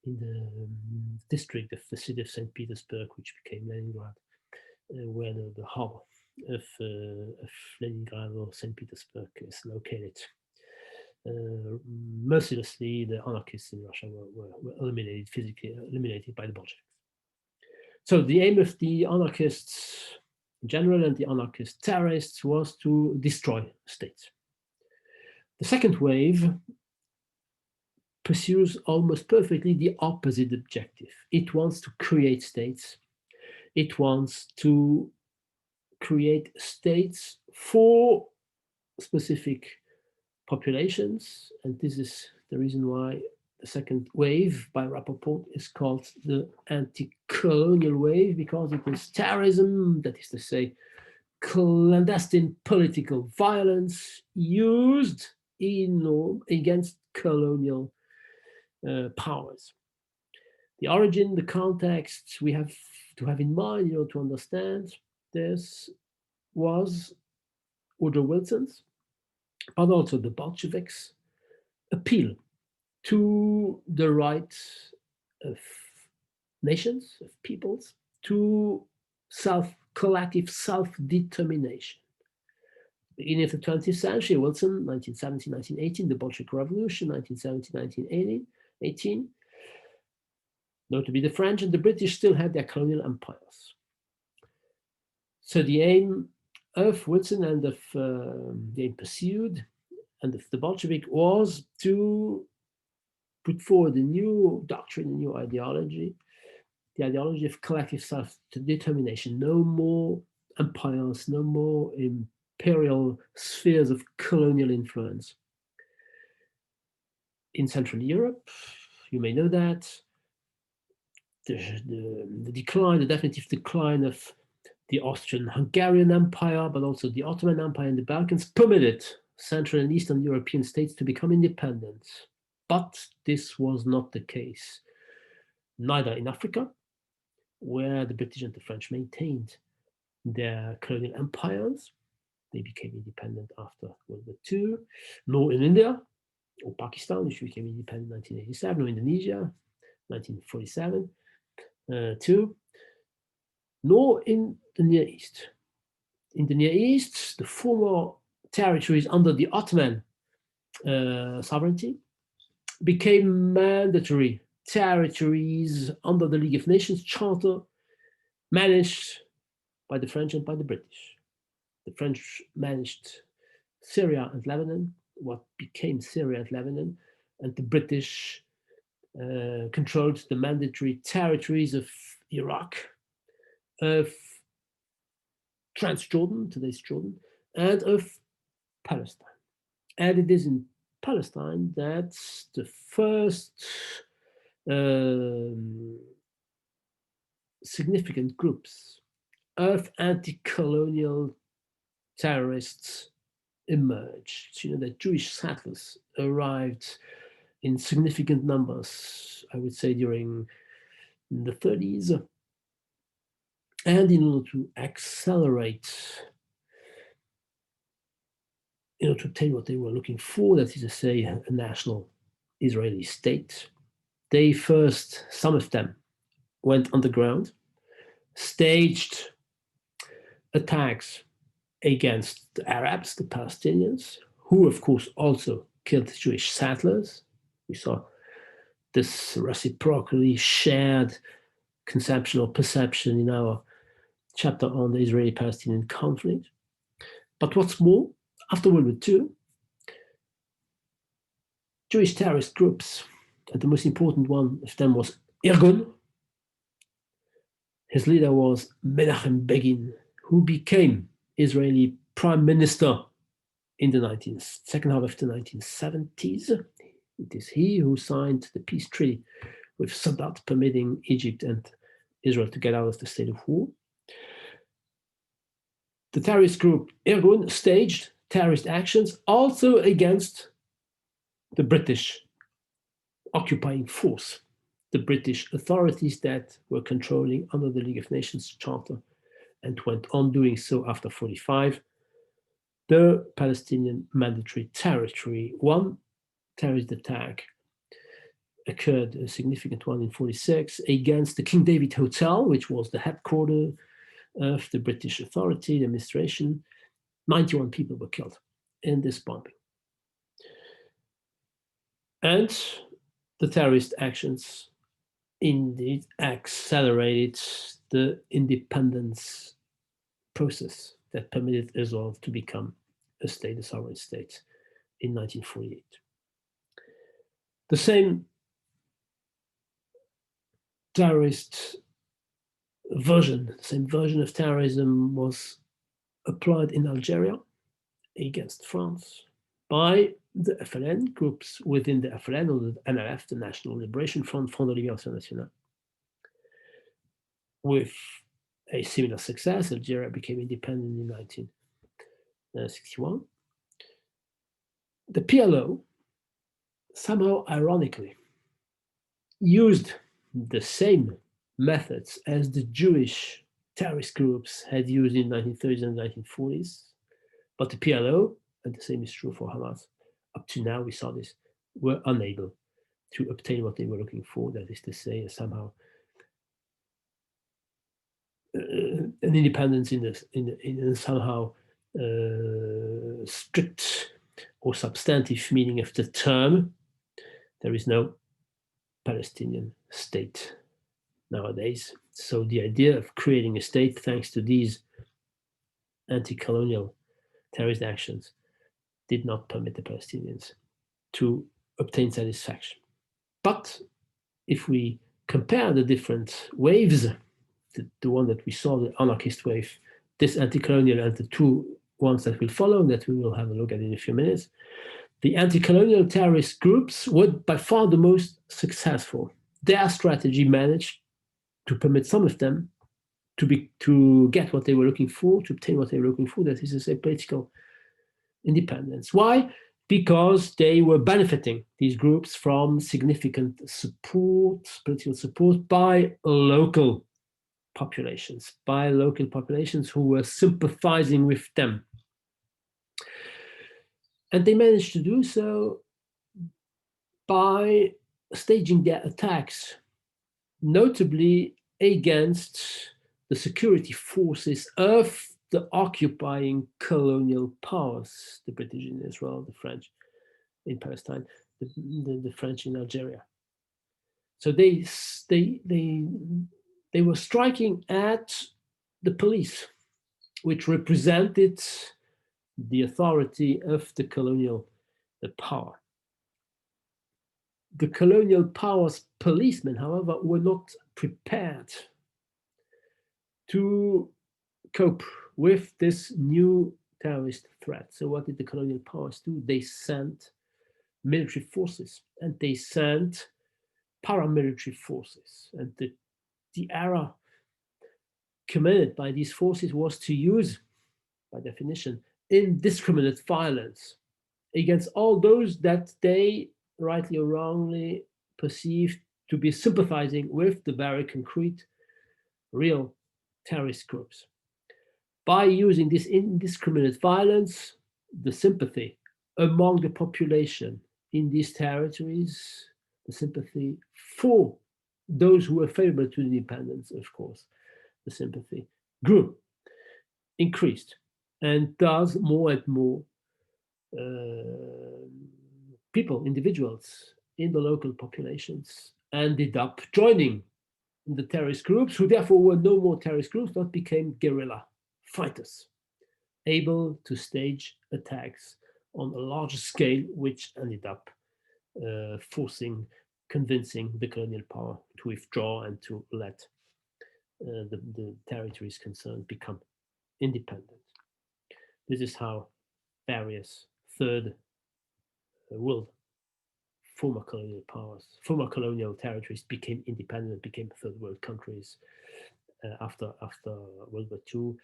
in the district of the city of St. Petersburg, which became Leningrad, where the harbor of Leningrad or St. Petersburg is located. Mercilessly, the anarchists in Russia were eliminated, physically eliminated by the Bolsheviks. So the aim of the anarchists in general and the anarchist terrorists was to destroy states. The second wave pursues almost perfectly the opposite objective. It wants to create states. It wants to create states for specific populations, and this is the reason why the second wave by Rapoport is called the anti-colonial wave, because it is terrorism, that is to say, clandestine political violence used against colonial powers. The origin, the context we have to have in mind, to understand this, was Woodrow Wilson's, but also the Bolsheviks' appeal to the rights of nations, of peoples, to collective self-determination. Beginning of the 20th century, Wilson, 1917, 1918, the Bolshevik Revolution, 1917, 1918, notably the French and the British still had their colonial empires. So the aim of Wilson and of the aim pursued and of the Bolshevik was to put forward a new doctrine, a new ideology, the ideology of collective self-determination. No more empires, no more imperial spheres of colonial influence. In Central Europe, you may know that, the decline, the definitive decline of the Austrian-Hungarian Empire, but also the Ottoman Empire in the Balkans, permitted Central and Eastern European states to become independent. But this was not the case, neither in Africa, where the British and the French maintained their colonial empires. They became independent after World War II, nor in India or Pakistan, which became independent in 1987, or Indonesia, 1947, too, nor in the Near East. In the Near East, the former territories under the Ottoman sovereignty became mandatory territories under the League of Nations Charter, managed by the French and by the British. The French managed Syria and Lebanon, what became Syria and Lebanon, and the British controlled the mandatory territories of Iraq, of Transjordan, today's Jordan, and of Palestine. And it is in Palestine that the first significant groups of anti-colonial terrorists emerged. That Jewish settlers arrived in significant numbers, I would say, during the 30s. And in order to accelerate, to obtain what they were looking for, that is to say, a national Israeli state, they first, some of them, went underground, staged attacks against the Arabs, the Palestinians, who, of course, also killed Jewish settlers. We saw this reciprocally shared conception or perception in our chapter on the Israeli-Palestinian conflict. But what's more, after World War II, Jewish terrorist groups, and the most important one of them was Irgun. His leader was Menachem Begin, who became Israeli prime minister in the second half of the 1970s. It is he who signed the peace treaty with Sadat, permitting Egypt and Israel to get out of the state of war. The terrorist group Irgun staged terrorist actions also against the British occupying force, the British authorities that were controlling under the League of Nations Charter, and went on doing so after 1945, the Palestinian mandatory territory. One terrorist attack occurred, a significant one in 1946, against the King David Hotel, which was the headquarters of the British authority, the administration. 91 people were killed in this bombing. And the terrorist actions indeed accelerated the independence process that permitted Israel to become a state, a sovereign state, in 1948. The same terrorist version, the same version of terrorism was applied in Algeria against France by the FLN groups within the FLN or the NLF, the National Liberation Front, Front de Libération Nationale. With a similar success, Algeria became independent in 1961. The PLO, somehow ironically, used the same methods as the Jewish terrorist groups had used in the 1930s and 1940s. But the PLO, and the same is true for Hamas, up to now we saw this, were unable to obtain what they were looking for, that is to say, somehow an independence in somehow strict or substantive meaning of the term. There is no Palestinian state nowadays. So the idea of creating a state, thanks to these anti-colonial terrorist actions, did not permit the Palestinians to obtain satisfaction. But if we compare the different waves, the one that we saw, the anarchist wave, this anti-colonial, and the two ones that will follow, that we will have a look at in a few minutes, the anti-colonial terrorist groups were by far the most successful. Their strategy managed to permit some of them to get what they were looking for, to obtain what they were looking for, that is to say, political independence. Why? Because they were benefiting, these groups, from significant support, political support by local populations who were sympathizing with them. And they managed to do so by staging their attacks, notably against the security forces of the occupying colonial powers, the British in Israel, the French in Palestine, the French in Algeria. So they were striking at the police, which represented the authority of the colonial power. The colonial power's policemen, however, were not prepared to cope with this new terrorist threat. So what did the colonial powers do? They sent military forces, and they sent paramilitary forces. And the era committed by these forces was to use, by definition, indiscriminate violence against all those that they, rightly or wrongly, perceived to be sympathizing with the very concrete, real terrorist groups. By using this indiscriminate violence, the sympathy among the population in these territories, the sympathy for those who were favorable to independence, of course, the sympathy grew, increased, and thus more and more people, individuals in the local populations ended up joining the terrorist groups, who therefore were no more terrorist groups, but became guerrilla fighters, able to stage attacks on a larger scale, which ended up convincing the colonial power to withdraw and to let the territories concerned become independent. This is how various third world former colonial powers, former colonial territories became independent, became third world countries after World War II.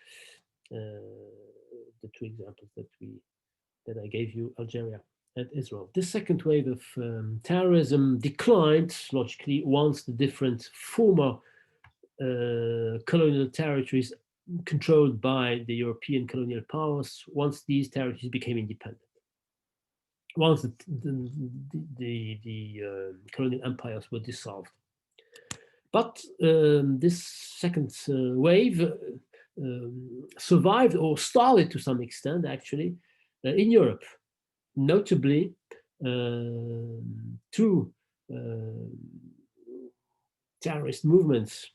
The two examples that I gave you, Algeria and Israel. This second wave of terrorism declined logically once the different former colonial territories controlled by the European colonial powers, once these territories became independent. Once the colonial empires were dissolved. But this second wave survived or started to some extent, actually, in Europe, notably through terrorist movements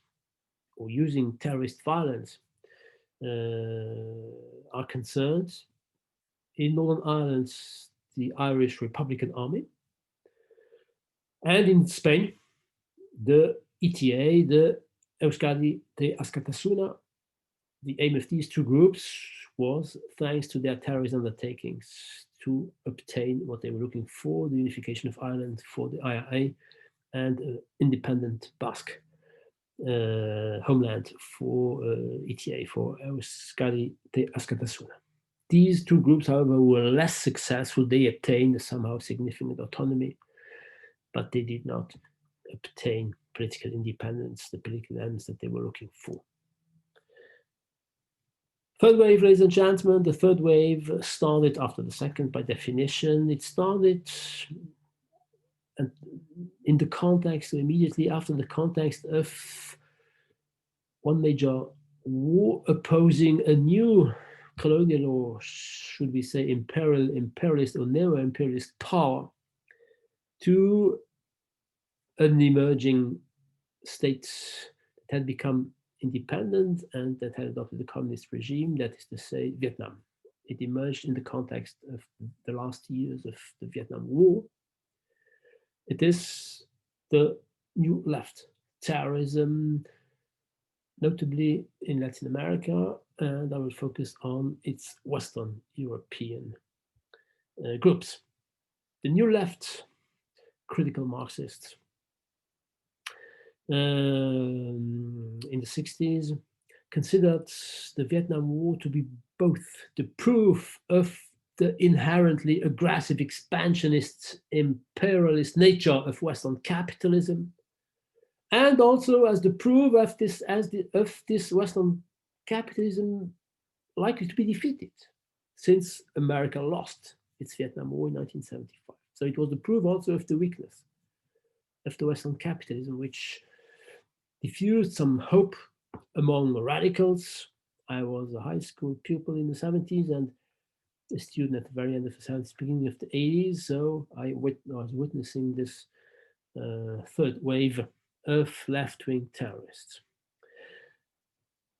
or using terrorist violence are concerned. In Northern Ireland, the Irish Republican Army, and in Spain, the ETA, the Euskadi de Askatasuna. The aim of these two groups, was thanks to their terrorist undertakings to obtain what they were looking for, the unification of Ireland for the IRA and independent Basque homeland for ETA, for Euskadi Askatasuna. These two groups, however, were less successful. They obtained somehow significant autonomy, but they did not obtain political independence, the political ends that they were looking for. Third wave, ladies and gentlemen, the third wave started after the second by definition. It started in the context, immediately after the context of one major war opposing a new colonial, or should we say imperialist or neo-imperialist power to an emerging state that had become independent and that had adopted the communist regime, that is to say, Vietnam. It emerged in the context of the last years of the Vietnam War. It is the new left, terrorism, notably in Latin America, and I will focus on its Western European groups. The new left, critical Marxists, in the 60s, considered the Vietnam War to be both the proof of the inherently aggressive, expansionist, imperialist nature of Western capitalism, and also as the proof of this Western capitalism likely to be defeated, since America lost its Vietnam War in 1975. So it was the proof also of the weakness of the Western capitalism, which diffused some hope among radicals. I was a high school pupil in the 70s and a student at the very end of the 70s, beginning of the 80s. So I was witnessing this third wave of left-wing terrorists.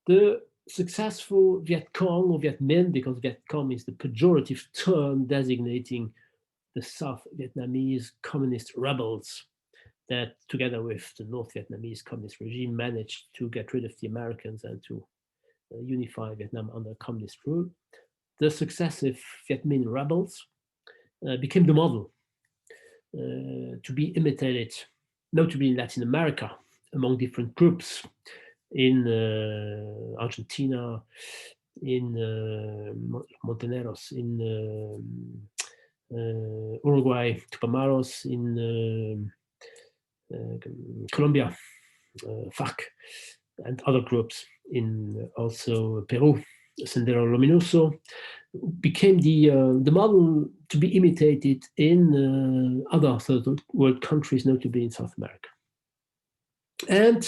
The successful Viet Cong, or Viet Minh, because Viet Cong is the pejorative term designating the South Vietnamese communist rebels that, together with the North Vietnamese communist regime, managed to get rid of the Americans and to unify Vietnam under communist rule. The successive Viet Minh rebels became the model to be imitated, notably in Latin America, among different groups, in Argentina, in Monteneros, in Uruguay, Tupamaros, in Colombia, FARC, and other groups, in also Peru, Sendero Luminoso, became the model to be imitated in other third world countries, notably in South America. And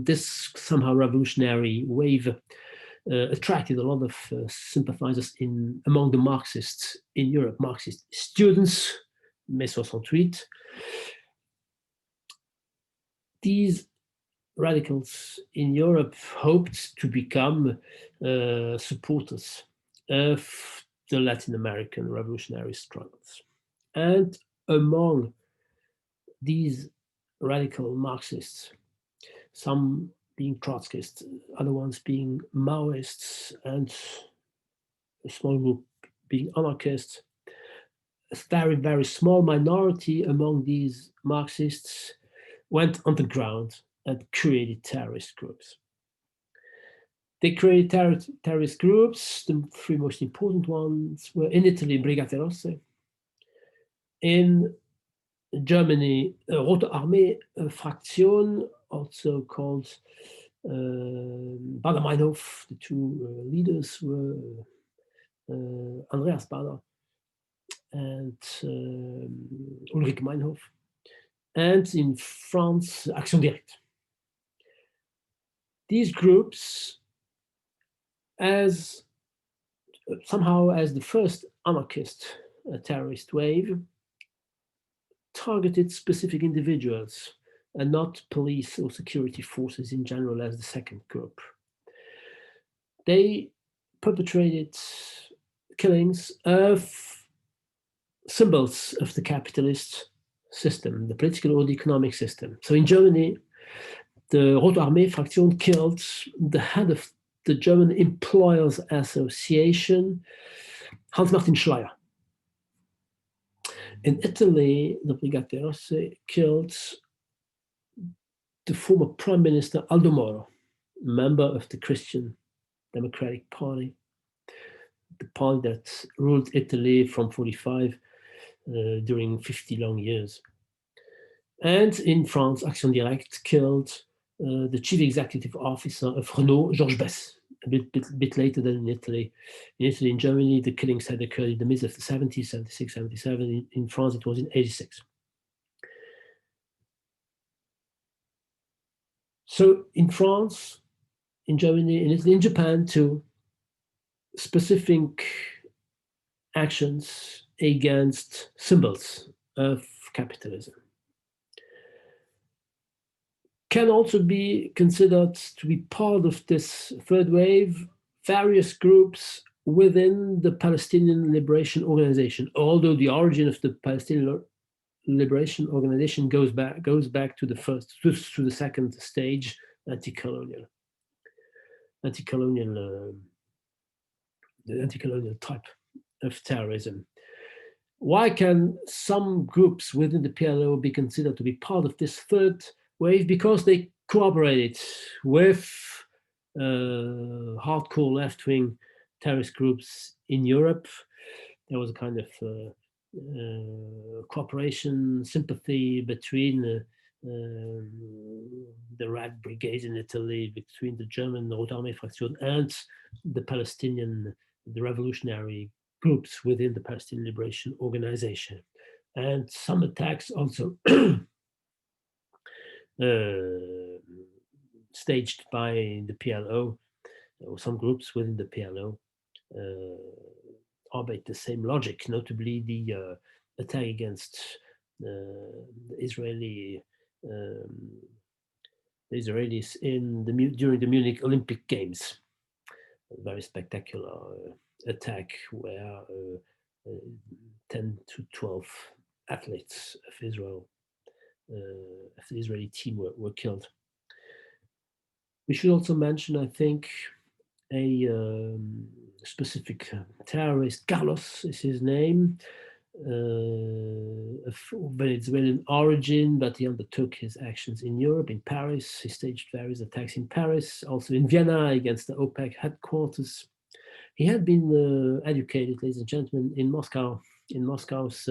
this somehow revolutionary wave attracted a lot of sympathizers among the Marxists in Europe, Marxist students, Mai 68. These radicals in Europe hoped to become supporters of the Latin American revolutionary struggles. And among these radical Marxists, some being Trotskyists, other ones being Maoists, and a small group being anarchists, a very, very small minority among these Marxists went underground and created terrorist groups. They created terrorist groups. The three most important ones were in Italy, Brigate Rosse, in Germany, Rote Armee Fraktion, also called Baader-Meinhof. The two leaders were Andreas Baader and Ulrich Meinhof. And in France, Action Directe. These groups, somehow as the first anarchist terrorist wave, targeted specific individuals and not police or security forces in general as the second group. They perpetrated killings of symbols of the capitalist system, the political or the economic system. So in Germany, the Rote Armee Fraktion killed the head of the German Employers Association, Hans-Martin Schleyer. In Italy, the Brigate Rosse killed the former Prime Minister Aldo Moro, member of the Christian Democratic Party, the party that ruled Italy from 45 during 50 long years. And in France, Action Directe killed the chief executive officer of Renault, Georges Besse, a bit later than in Italy. In Germany, the killings had occurred in the midst of the 70s, 76, 77. In France, it was in 86. So in France, in Germany, in Italy, in Japan too, specific actions against symbols of capitalism can also be considered to be part of this third wave. Various groups within the Palestinian Liberation Organization, although the origin of the Palestinian Liberation Organization goes back to the second stage, anti-colonial type of terrorism. Why can some groups within the PLO be considered to be part of this third wave? Because they cooperated with hardcore left-wing terrorist groups in Europe. There was a kind of cooperation, sympathy between the Red Brigades in Italy, between the German Rote Armee Fraktion and the Palestinian, the revolutionary groups within the Palestinian Liberation Organization. And some attacks also staged by the PLO, or some groups within the PLO, obeyed the same logic, notably the attack against the Israelis during the Munich Olympic Games. A very spectacular attack where 10 to 12 athletes of Israel, of the Israeli team, were killed. We should also mention, I think, a specific terrorist. Carlos is his name, of Venezuelan origin, but he undertook his actions in Europe, in Paris. He staged various attacks in Paris, also in Vienna against the OPEC headquarters. He had been educated, ladies and gentlemen, in Moscow, in Moscow's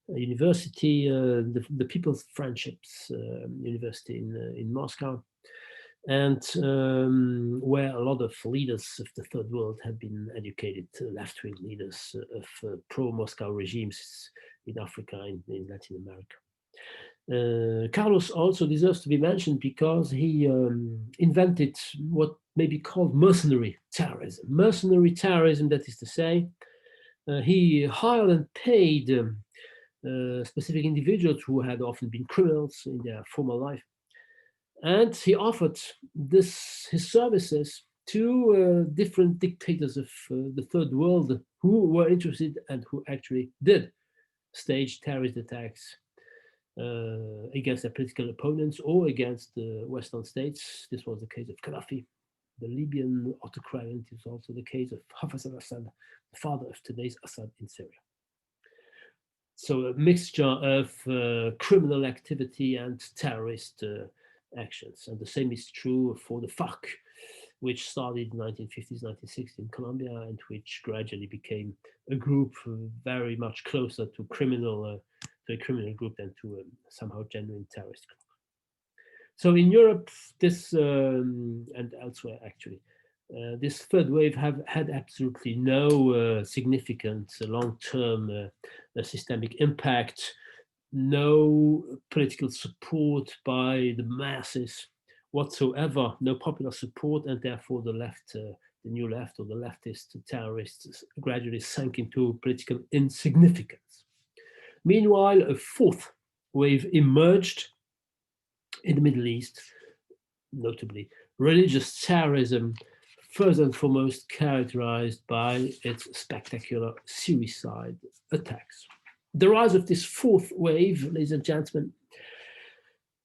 university, the People's Friendships University in Moscow, and where a lot of leaders of the third world have been educated, left-wing leaders of pro-Moscow regimes in Africa and in Latin America. Carlos also deserves to be mentioned because he invented what may be called mercenary terrorism. Mercenary terrorism, that is to say, he hired and paid specific individuals who had often been criminals in their former life. And he offered his services to different dictators of the third world who were interested and who actually did stage terrorist attacks against their political opponents or against the Western states. This was the case of Gaddafi, the Libyan autocrat, and it was also the case of Hafez al-Assad, the father of today's Assad in Syria. So a mixture of criminal activity and terrorist actions. And the same is true for the FARC, which started in the 1950s, 1960s in Colombia, and which gradually became a group very much closer to a criminal group than to a somehow genuine terrorist group. So in Europe, this and elsewhere actually, this third wave had absolutely no significant long-term systemic impact, no political support by the masses whatsoever, no popular support, and therefore the left, the new left or the leftist terrorists gradually sank into political insignificance. Meanwhile, a fourth wave emerged in the Middle East, notably religious terrorism, first and foremost characterized by its spectacular suicide attacks. The rise of this fourth wave, ladies and gentlemen,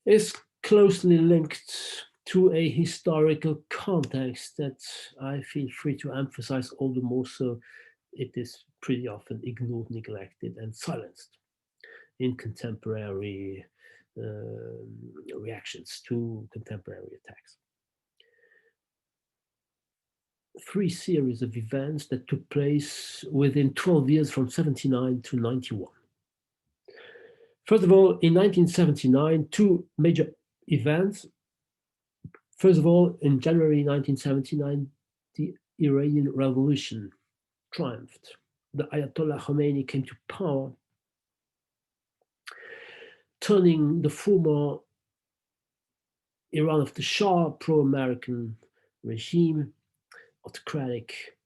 is closely linked to a historical context that I feel free to emphasize all the more so it is pretty often ignored, neglected, and silenced in contemporary reactions to contemporary attacks. Three series of events that took place within 12 years from 79 to 91. First of all, in 1979, two major events. First of all, in January 1979, the Iranian Revolution triumphed. The Ayatollah Khomeini came to power, turning the former Iran of the Shah pro-American regime, autocratic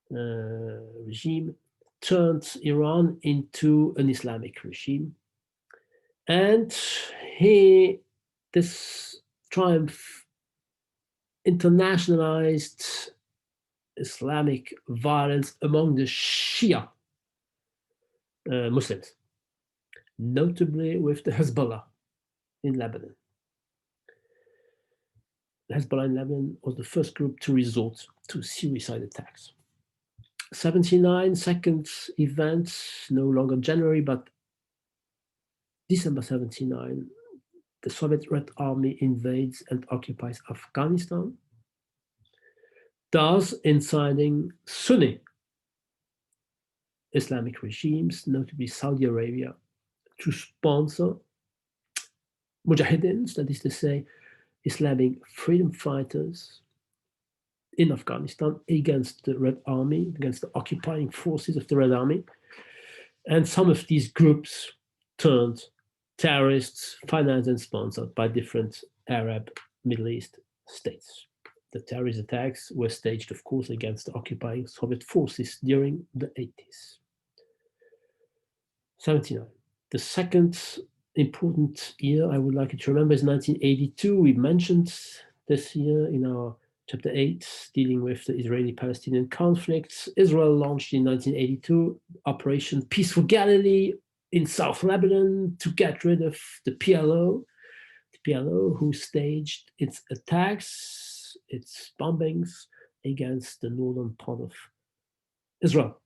regime, turned Iran into an Islamic regime. And this triumph internationalized Islamic violence among the Shia Muslims, notably with the Hezbollah in Lebanon. The Hezbollah in Lebanon was the first group to resort to suicide attacks. 79, second event, no longer January, but December 79, the Soviet Red Army invades and occupies Afghanistan, thus inciting Sunni Islamic regimes, notably Saudi Arabia, to sponsor mujahideen, that is to say, Islamic freedom fighters in Afghanistan against the Red Army, against the occupying forces of the Red Army. And some of these groups turned terrorists, financed and sponsored by different Arab Middle East states. The terrorist attacks were staged, of course, against the occupying Soviet forces during the 80s. 79. The second important year I would like you to remember is 1982. We mentioned this year in our chapter 8, dealing with the Israeli-Palestinian conflicts. Israel launched in 1982 Operation Peaceful Galilee in South Lebanon to get rid of the PLO, who staged its attacks, its bombings against the northern part of Israel.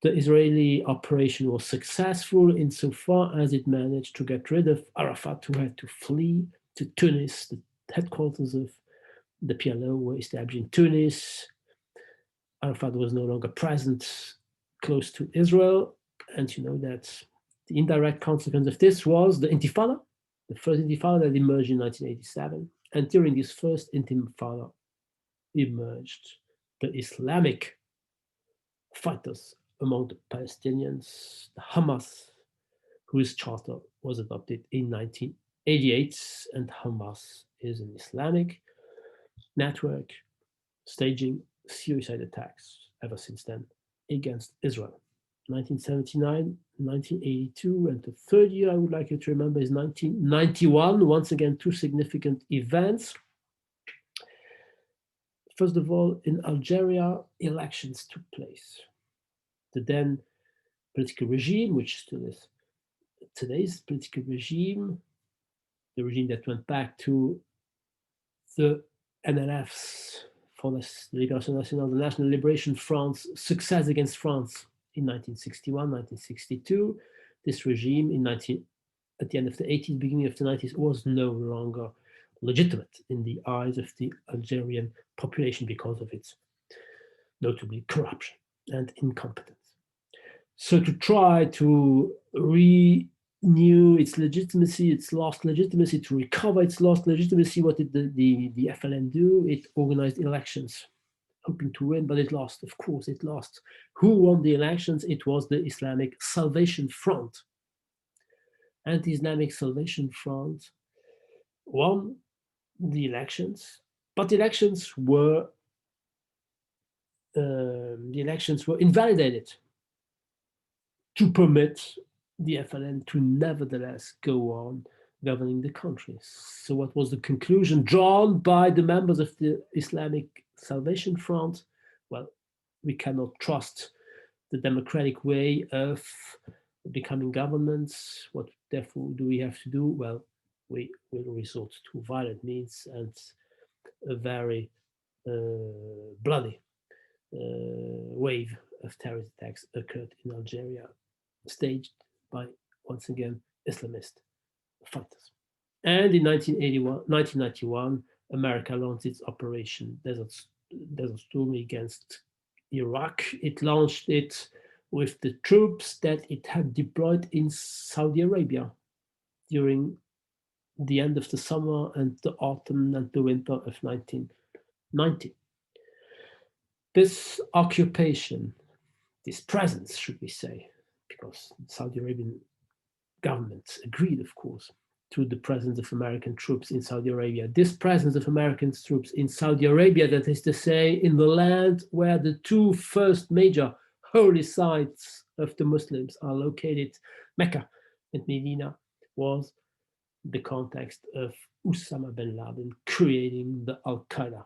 The Israeli operation was successful insofar as it managed to get rid of Arafat, who had to flee to Tunis. The headquarters of the PLO were established in Tunis. Arafat was no longer present close to Israel. And you know that the indirect consequence of this was the Intifada, the first Intifada that emerged in 1987. And during this first Intifada emerged the Islamic fighters among the Palestinians, the Hamas, whose charter was adopted in 1988. And Hamas is an Islamic network staging suicide attacks ever since then against Israel. 1979, 1982, and the third year I would like you to remember is 1991. Once again, two significant events. First of all, in Algeria, elections took place. The then political regime, which still is today's political regime, the regime that went back to the NLF's, for the Libération Nationale, the National Liberation Front's success against France in 1961, 1962. This regime at the end of the 80s, beginning of the 90s, was no longer legitimate in the eyes of the Algerian population because of its notably corruption and incompetence. So to try to renew its legitimacy, its lost legitimacy, to recover its lost legitimacy, what did the FLN do? It organized elections, hoping to win, but it lost. Of course, it lost. Who won the elections? It was the Islamic Salvation Front. And the Islamic Salvation Front won the elections, but the elections were invalidated to permit the FLN to nevertheless go on governing the country. So what was the conclusion drawn by the members of the Islamic Salvation Front? Well, we cannot trust the democratic way of becoming governments. What therefore do we have to do? Well, we will resort to violent means, and a very bloody wave of terrorist attacks occurred in Algeria, staged by, once again, Islamist fighters. And in 1991, America launched its Operation Desert Storm against Iraq. It launched it with the troops that it had deployed in Saudi Arabia during the end of the summer and the autumn and the winter of 1990. This occupation, this presence, should we say, because the Saudi Arabian government agreed, of course, to the presence of American troops in Saudi Arabia. This presence of American troops in Saudi Arabia, that is to say, in the land where the two first major holy sites of the Muslims are located, Mecca and Medina, was the context of Osama bin Laden creating the Al-Qaeda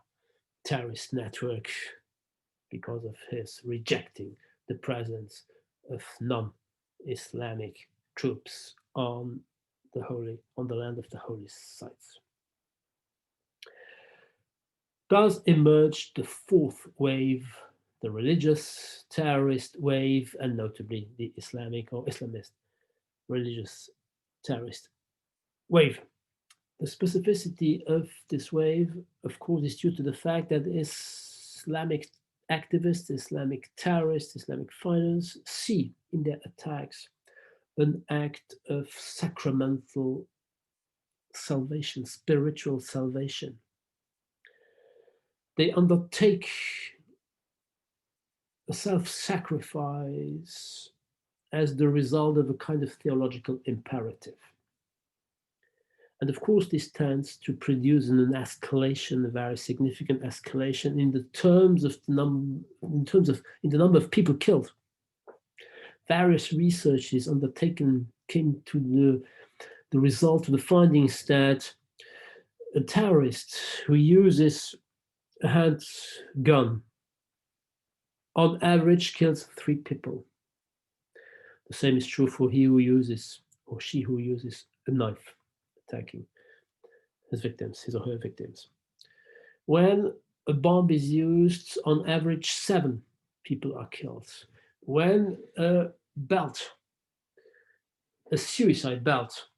terrorist network because of his rejecting the presence of non-Islamic troops on the land of the holy sites. Thus emerged the fourth wave, the religious terrorist wave, and notably the Islamic or Islamist religious terrorist wave. The specificity of this wave, of course, is due to the fact that Islamic activists, Islamic terrorists, Islamic fighters see in their attacks an act of sacramental salvation, spiritual salvation. They undertake a self-sacrifice as the result of a kind of theological imperative. And of course, this tends to produce an escalation, a very significant escalation in the terms of the number of people killed. Various researches undertaken came to the result, to the findings that a terrorist who uses a handgun on average kills 3 people. The same is true for he who uses, or she who uses, a knife, attacking his victims, his or her victims. When a bomb is used, on average 7 people are killed. When a suicide belt,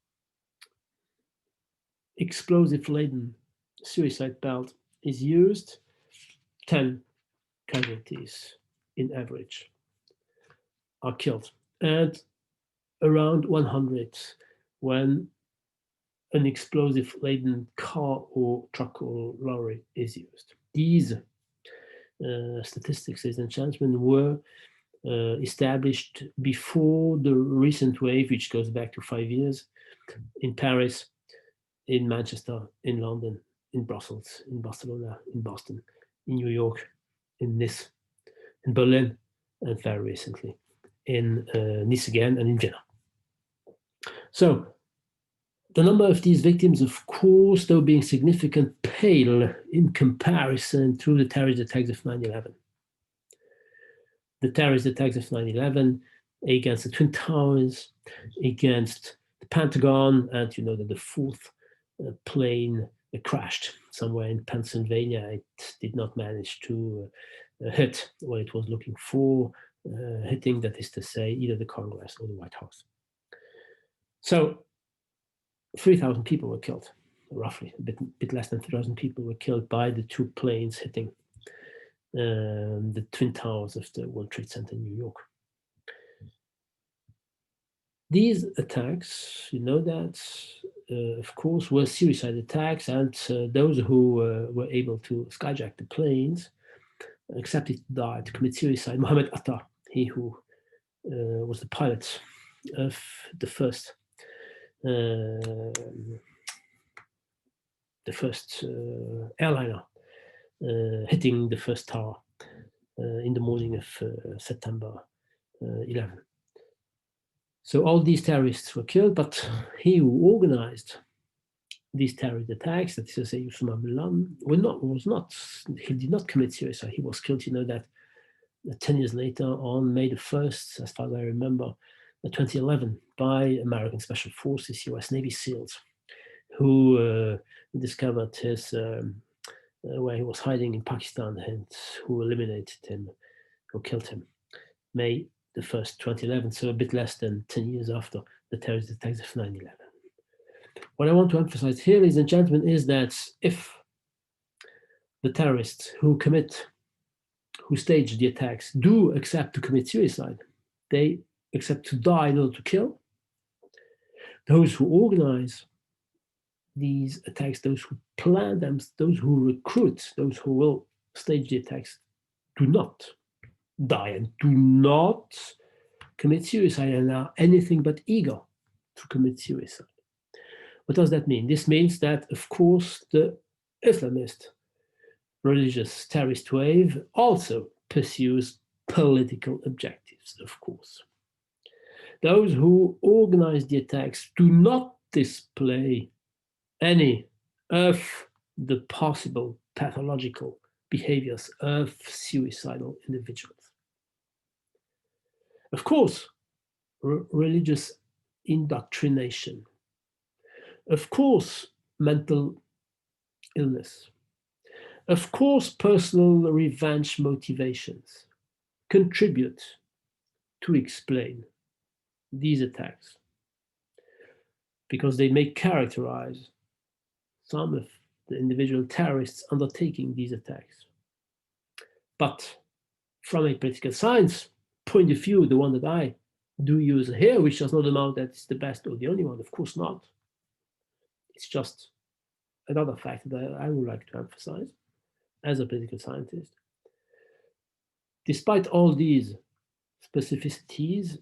explosive-laden suicide belt is used, 10 casualties in average are killed, and around 100 when an explosive-laden car or truck or lorry is used. These statistics, ladies and gentlemen, were established before the recent wave, which goes back to 5 years, in Paris, in Manchester, in London, in Brussels, in Barcelona, in Boston, in New York, in Nice, in Berlin, and very recently in Nice again and in Vienna. So the number of these victims, of course, though being significant, pale in comparison to the terrorist attacks of 9/11. The terrorist attacks of 9/11 against the Twin Towers, against the Pentagon, and you know that the fourth plane crashed somewhere in Pennsylvania. It did not manage to hit what it was looking for, hitting, that is to say, either the Congress or the White House. So 3,000 people were killed, roughly, a bit less than 3,000 people were killed by the 2 planes hitting the Twin Towers of the World Trade Center in New York. These attacks, you know that, of course, were suicide attacks, and those who were able to skyjack the planes accepted to die, to commit suicide. Mohammed Atta, he who was the pilot of the first airliner hitting the first tower in the morning of September 11. So all these terrorists were killed, but he who organized these terrorist attacks, that is to say, Osama bin Laden, he did not commit suicide. He was killed, you know that, 10 years later, on May the 1st, as far as I remember, 2011, by American Special Forces, US Navy SEALs, who discovered his where he was hiding in Pakistan, and who eliminated him, who killed him, May the 1st, 2011, so a bit less than 10 years after the terrorist attacks of 9/11. What I want to emphasize here, ladies and gentlemen, is that if the terrorists who stage the attacks do accept to commit suicide, they accept to die in order to kill, those who organize these attacks, those who plan them, those who recruit, those who will stage the attacks, do not die and do not commit suicide and are anything but eager to commit suicide. What does that mean? This means that, of course, the Islamist religious terrorist wave also pursues political objectives, of course. Those who organize the attacks do not display any of the possible pathological behaviors of suicidal individuals. Of course, religious indoctrination. Of course, mental illness. Of course, personal revenge motivations contribute to explain these attacks, because they may characterize some of the individual terrorists undertaking these attacks. But from a political science point of view, the one that I do use here, which does not amount that it's the best or the only one, of course not. It's just another fact that I would like to emphasize as a political scientist. Despite all these specificities,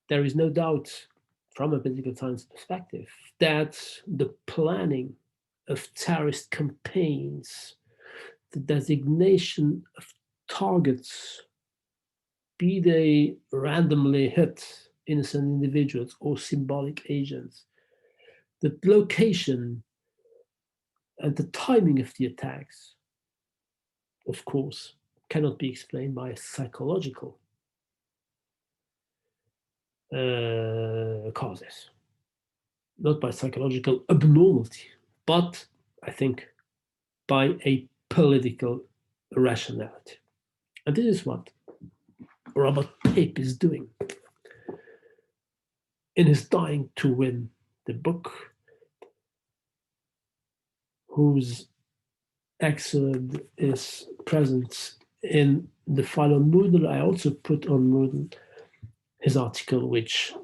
there is no doubt from a political science perspective that the planning of terrorist campaigns, the designation of targets, be they randomly hit innocent individuals or symbolic agents, the location and the timing of the attacks, of course, cannot be explained by psychological causes, not by psychological abnormality, but I think by a political irrationality. And this is what Robert Pape is doing in his Dying to Win, the book, whose excerpt is present in the file on Moodle. I also put on Moodle his article, which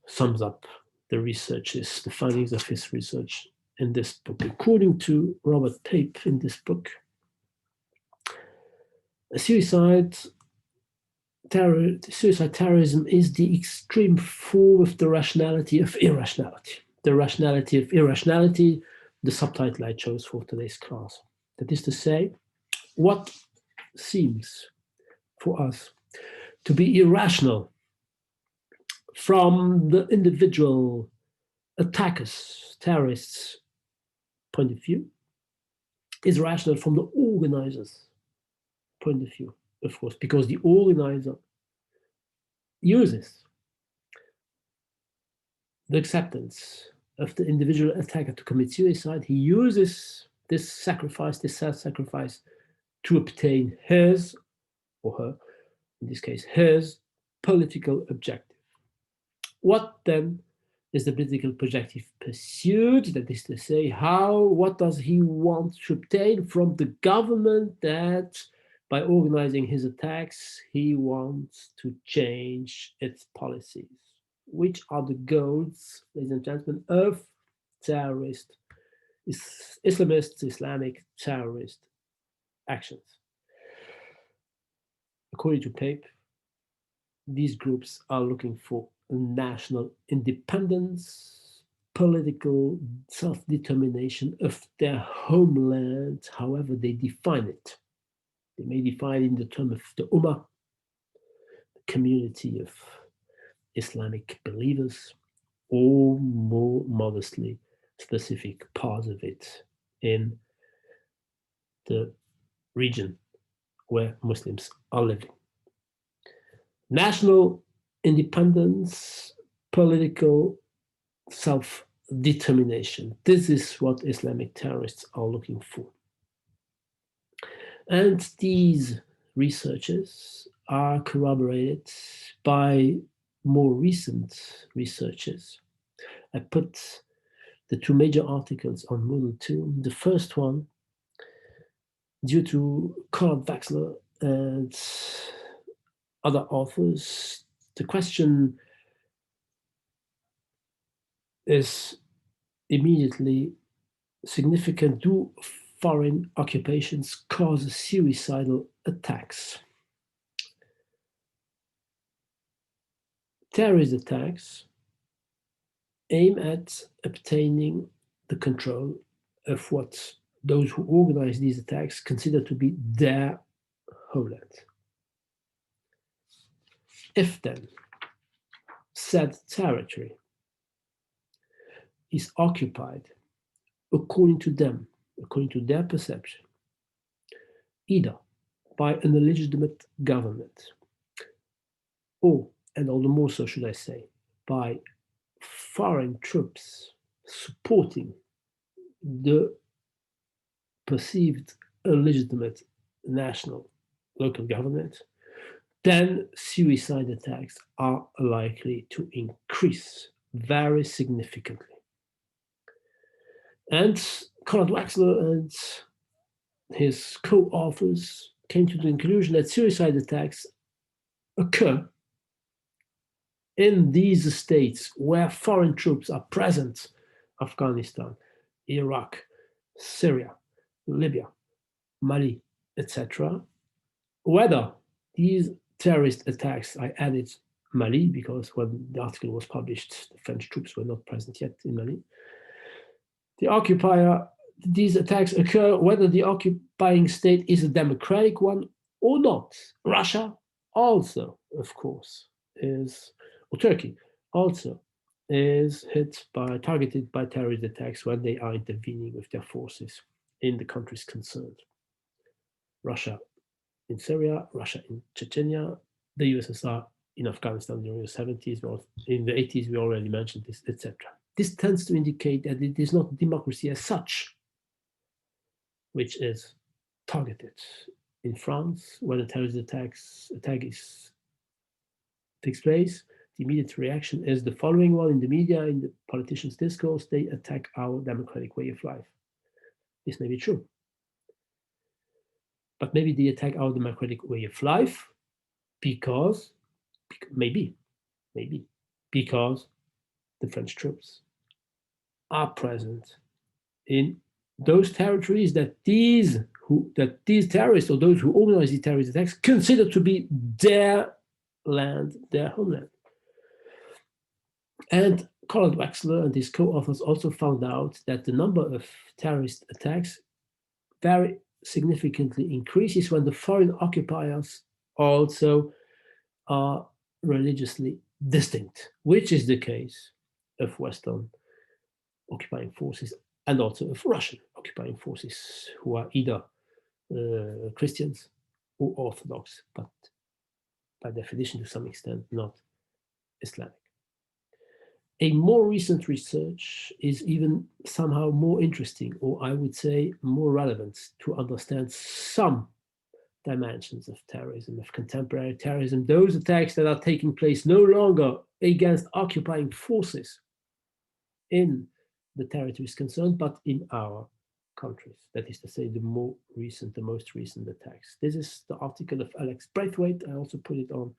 sums up the researches, the findings of his research in this book. According to Robert Pape in this book, suicide terrorism is the extreme form of the rationality of irrationality. The rationality of irrationality, the subtitle I chose for today's class. That is to say, what seems for us to be irrational from the individual attackers, terrorists' point of view, is rational from the organizer's point of view, of course, because the organizer uses the acceptance of the individual attacker to commit suicide. He uses this sacrifice, this self-sacrifice, to obtain his or her, in this case, his political objective. What then is the political objective pursued? That is to say, what does he want to obtain from the government that by organizing his attacks, he wants to change its policies? Which are the goals, ladies and gentlemen, of terrorist, Islamist, Islamic terrorist actions? According to Pape, these groups are looking for national independence, political self-determination of their homeland, however they define it. They may define it in the term of the Ummah, the community of Islamic believers, or more modestly, specific parts of it in the region where Muslims are living. National independence, political self-determination. This is what Islamic terrorists are looking for. And these researches are corroborated by more recent researches. I put the two major articles on Moodle 2. The first one, due to Conrad Wexler and other authors, the question is immediately significant. Do foreign occupations cause suicidal attacks? Terrorist attacks aim at obtaining the control of what those who organize these attacks consider to be their homeland. If then said territory is occupied according to them, according to their perception, either by an illegitimate government, or, and all the more so should I say, by foreign troops supporting the perceived illegitimate national local government, then suicide attacks are likely to increase very significantly. And Conrad Wexler and his co-authors came to the conclusion that suicide attacks occur in these states where foreign troops are present: Afghanistan, Iraq, Syria, Libya, Mali, etc. Whether these terrorist attacks, I added Mali because when the article was published, the French troops were not present yet in Mali. These attacks occur whether the occupying state is a democratic one or not. Russia also, of course, or Turkey also is targeted by terrorist attacks when they are intervening with their forces in the countries concerned. Russia in Syria, Russia in Chechnya, the USSR in Afghanistan during the 70s, or in the 80s, we already mentioned this, etc. This tends to indicate that it is not democracy as such which is targeted. In France, when a terrorist attack takes place, the immediate reaction is the following one: in the media, in the politicians' discourse, they attack our democratic way of life. This may be true. But maybe they attack our democratic way of life because the French troops are present in those territories that these terrorists, or those who organize these terrorist attacks, consider to be their land, their homeland. And Conrad Wexler and his co-authors also found out that the number of terrorist attacks very significantly increases when the foreign occupiers also are religiously distinct, which is the case of Western occupying forces and also of Russian occupying forces, who are either Christians or Orthodox, but by definition, to some extent, not Islamic. A more recent research is even somehow more interesting, or I would say more relevant, to understand some dimensions of terrorism, of contemporary terrorism, those attacks that are taking place no longer against occupying forces in the territories concerned, but in our countries. That is to say, the most recent attacks. This is the article of Alex Braithwaite. I also put it on,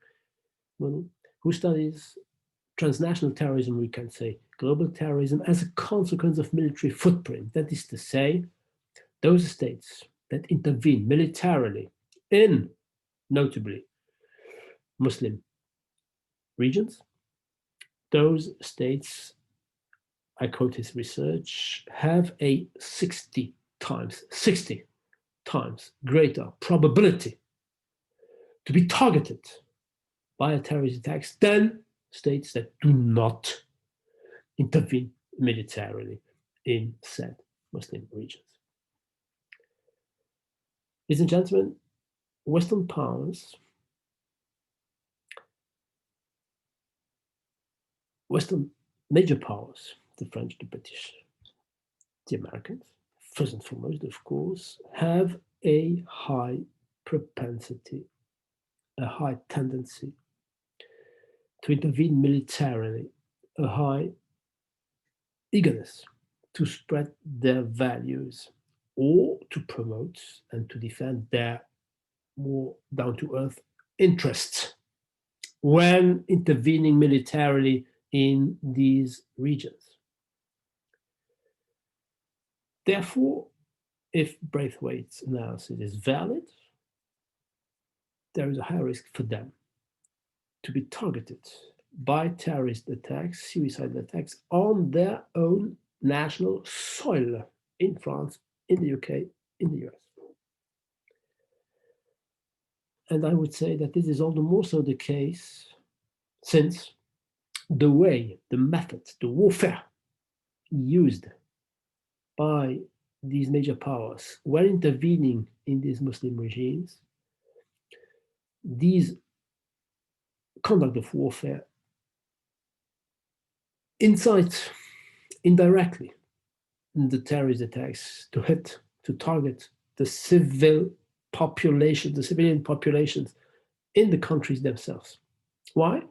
who studies transnational terrorism, we can say global terrorism, as a consequence of military footprint. That is to say, those states that intervene militarily in, notably, Muslim regions, those states, I quote his research, have a 60 times greater probability to be targeted by a terrorist attack than states that do not intervene militarily in said Muslim regions. Ladies and gentlemen, Western powers, Western major powers, the French, the British, the Americans, first and foremost, of course, have a high propensity, a high tendency to intervene militarily, a high eagerness to spread their values or to promote and to defend their more down-to-earth interests when intervening militarily in these regions. Therefore, if Braithwaite's analysis is valid, there is a high risk for them to be targeted by terrorist attacks, suicide attacks on their own national soil in France, in the UK, in the US. And I would say that this is all the more so the case since the way, the method, the warfare used by these major powers when intervening in these Muslim regimes, these conduct of warfare incite indirectly the terrorist attacks to hit, to target the civilian populations in the countries themselves. Why?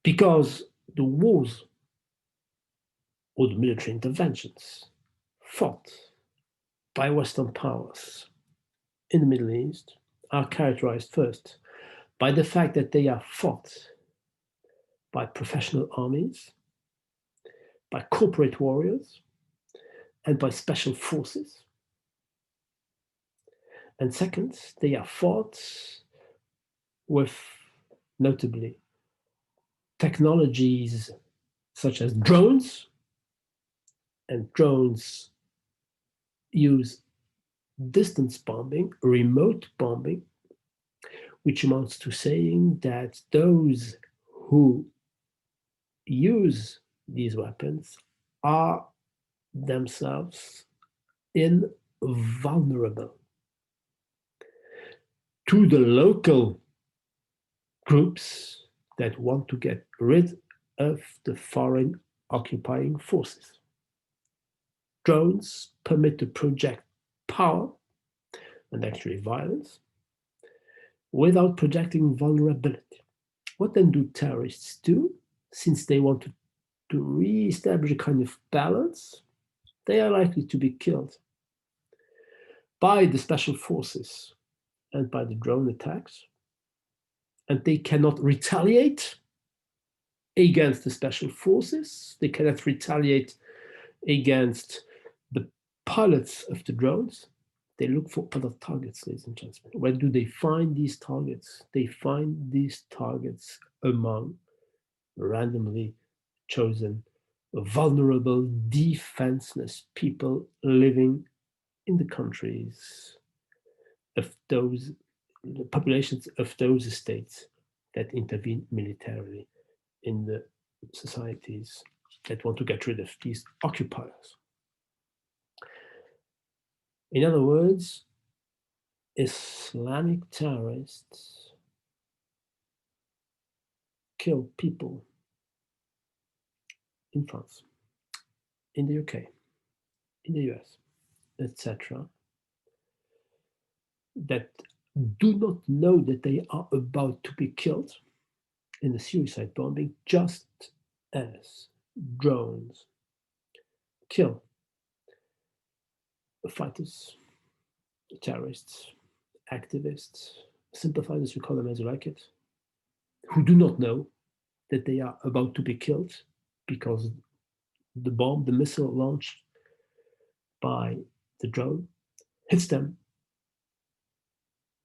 Because the wars or the military interventions fought by Western powers in the Middle East are characterized first by the fact that they are fought by professional armies, by corporate warriors, and by special forces. And second, they are fought with, notably, technologies such as drones, and drones use distance bombing, remote bombing, which amounts to saying that those who use these weapons are themselves invulnerable to the local groups that want to get rid of the foreign occupying forces. Drones permit to project power and actually violence without projecting vulnerability. What then do terrorists do? Since they want to re-establish a kind of balance, they are likely to be killed by the special forces and by the drone attacks, and they cannot retaliate against the special forces. They cannot retaliate against the pilots of the drones. They look for other targets, ladies and gentlemen. Where do they find these targets? They find these targets among randomly chosen, vulnerable, defenseless people living in the countries of those, the populations of those states that intervene militarily in the societies that want to get rid of these occupiers. In other words, Islamic terrorists kill people in France, in the UK, in the US, etc., that do not know that they are about to be killed in the suicide bombing, just as drones kill fighters, terrorists, activists, sympathizers, you call them as you like it, who do not know that they are about to be killed because the bomb, the missile launched by the drone, hits them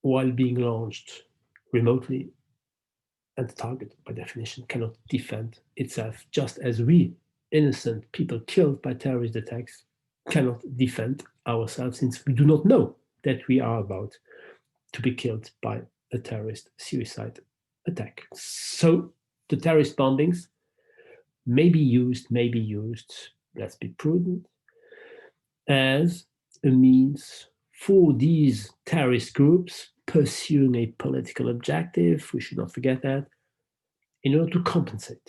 while being launched remotely, and the target, by definition, cannot defend itself, just as we, innocent people killed by terrorist attacks, cannot defend ourselves since we do not know that we are about to be killed by a terrorist suicide attack. So the terrorist bombings may be used, let's be prudent, as a means for these terrorist groups pursuing a political objective, we should not forget that, in order to compensate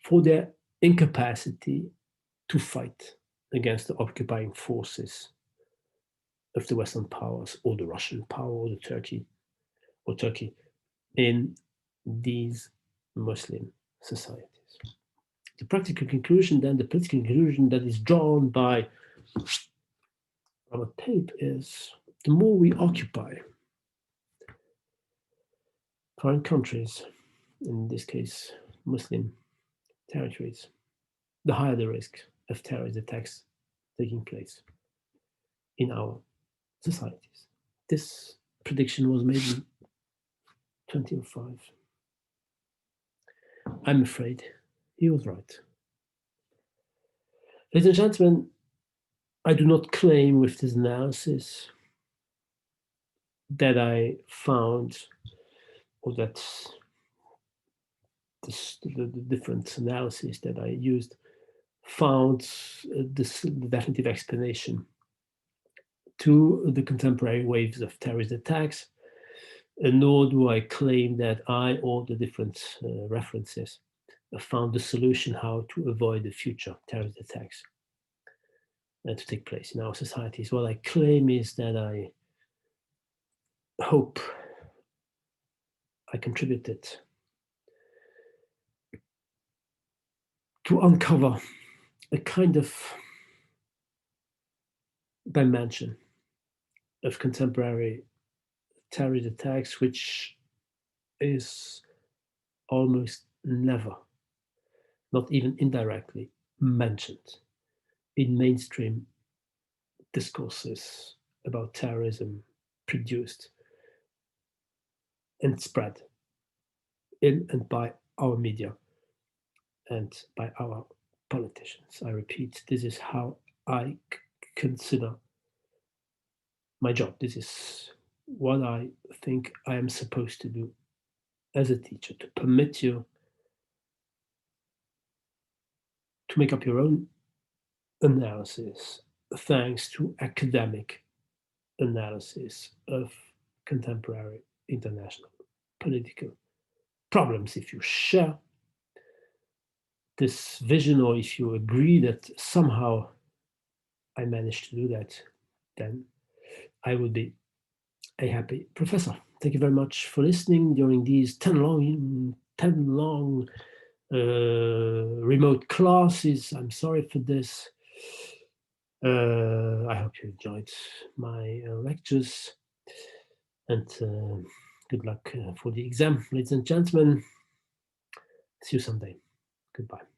for their incapacity to fight against the occupying forces of the Western powers, or the Russian power, or the Turkey in these Muslim societies. The practical conclusion, then, the political conclusion that is drawn by our tape is the more we occupy foreign countries, in this case Muslim territories, the higher the risk of terrorist attacks taking place in our societies. This prediction was made in 2005. I'm afraid he was right. Ladies and gentlemen, I do not claim with this analysis that I found, or that the different analyses that I used found the definitive explanation to the contemporary waves of terrorist attacks, and nor do I claim that I or the different references found the solution how to avoid the future terrorist attacks to take place in our societies. What I claim is that I hope I contributed to uncover a kind of dimension of contemporary terrorist attacks which is almost never, not even indirectly, mentioned in mainstream discourses about terrorism produced and spread in and by our media and by our politicians. I repeat, this is how I consider my job. This is what I think I am supposed to do as a teacher, to permit you to make up your own analysis thanks to academic analysis of contemporary international political problems. If you share this vision, or if you agree that somehow I managed to do that, then I would be a happy professor. Thank you very much for listening during these 10 long remote classes. I'm sorry for this. I hope you enjoyed my lectures, and good luck for the exam, ladies and gentlemen. See you someday. Goodbye.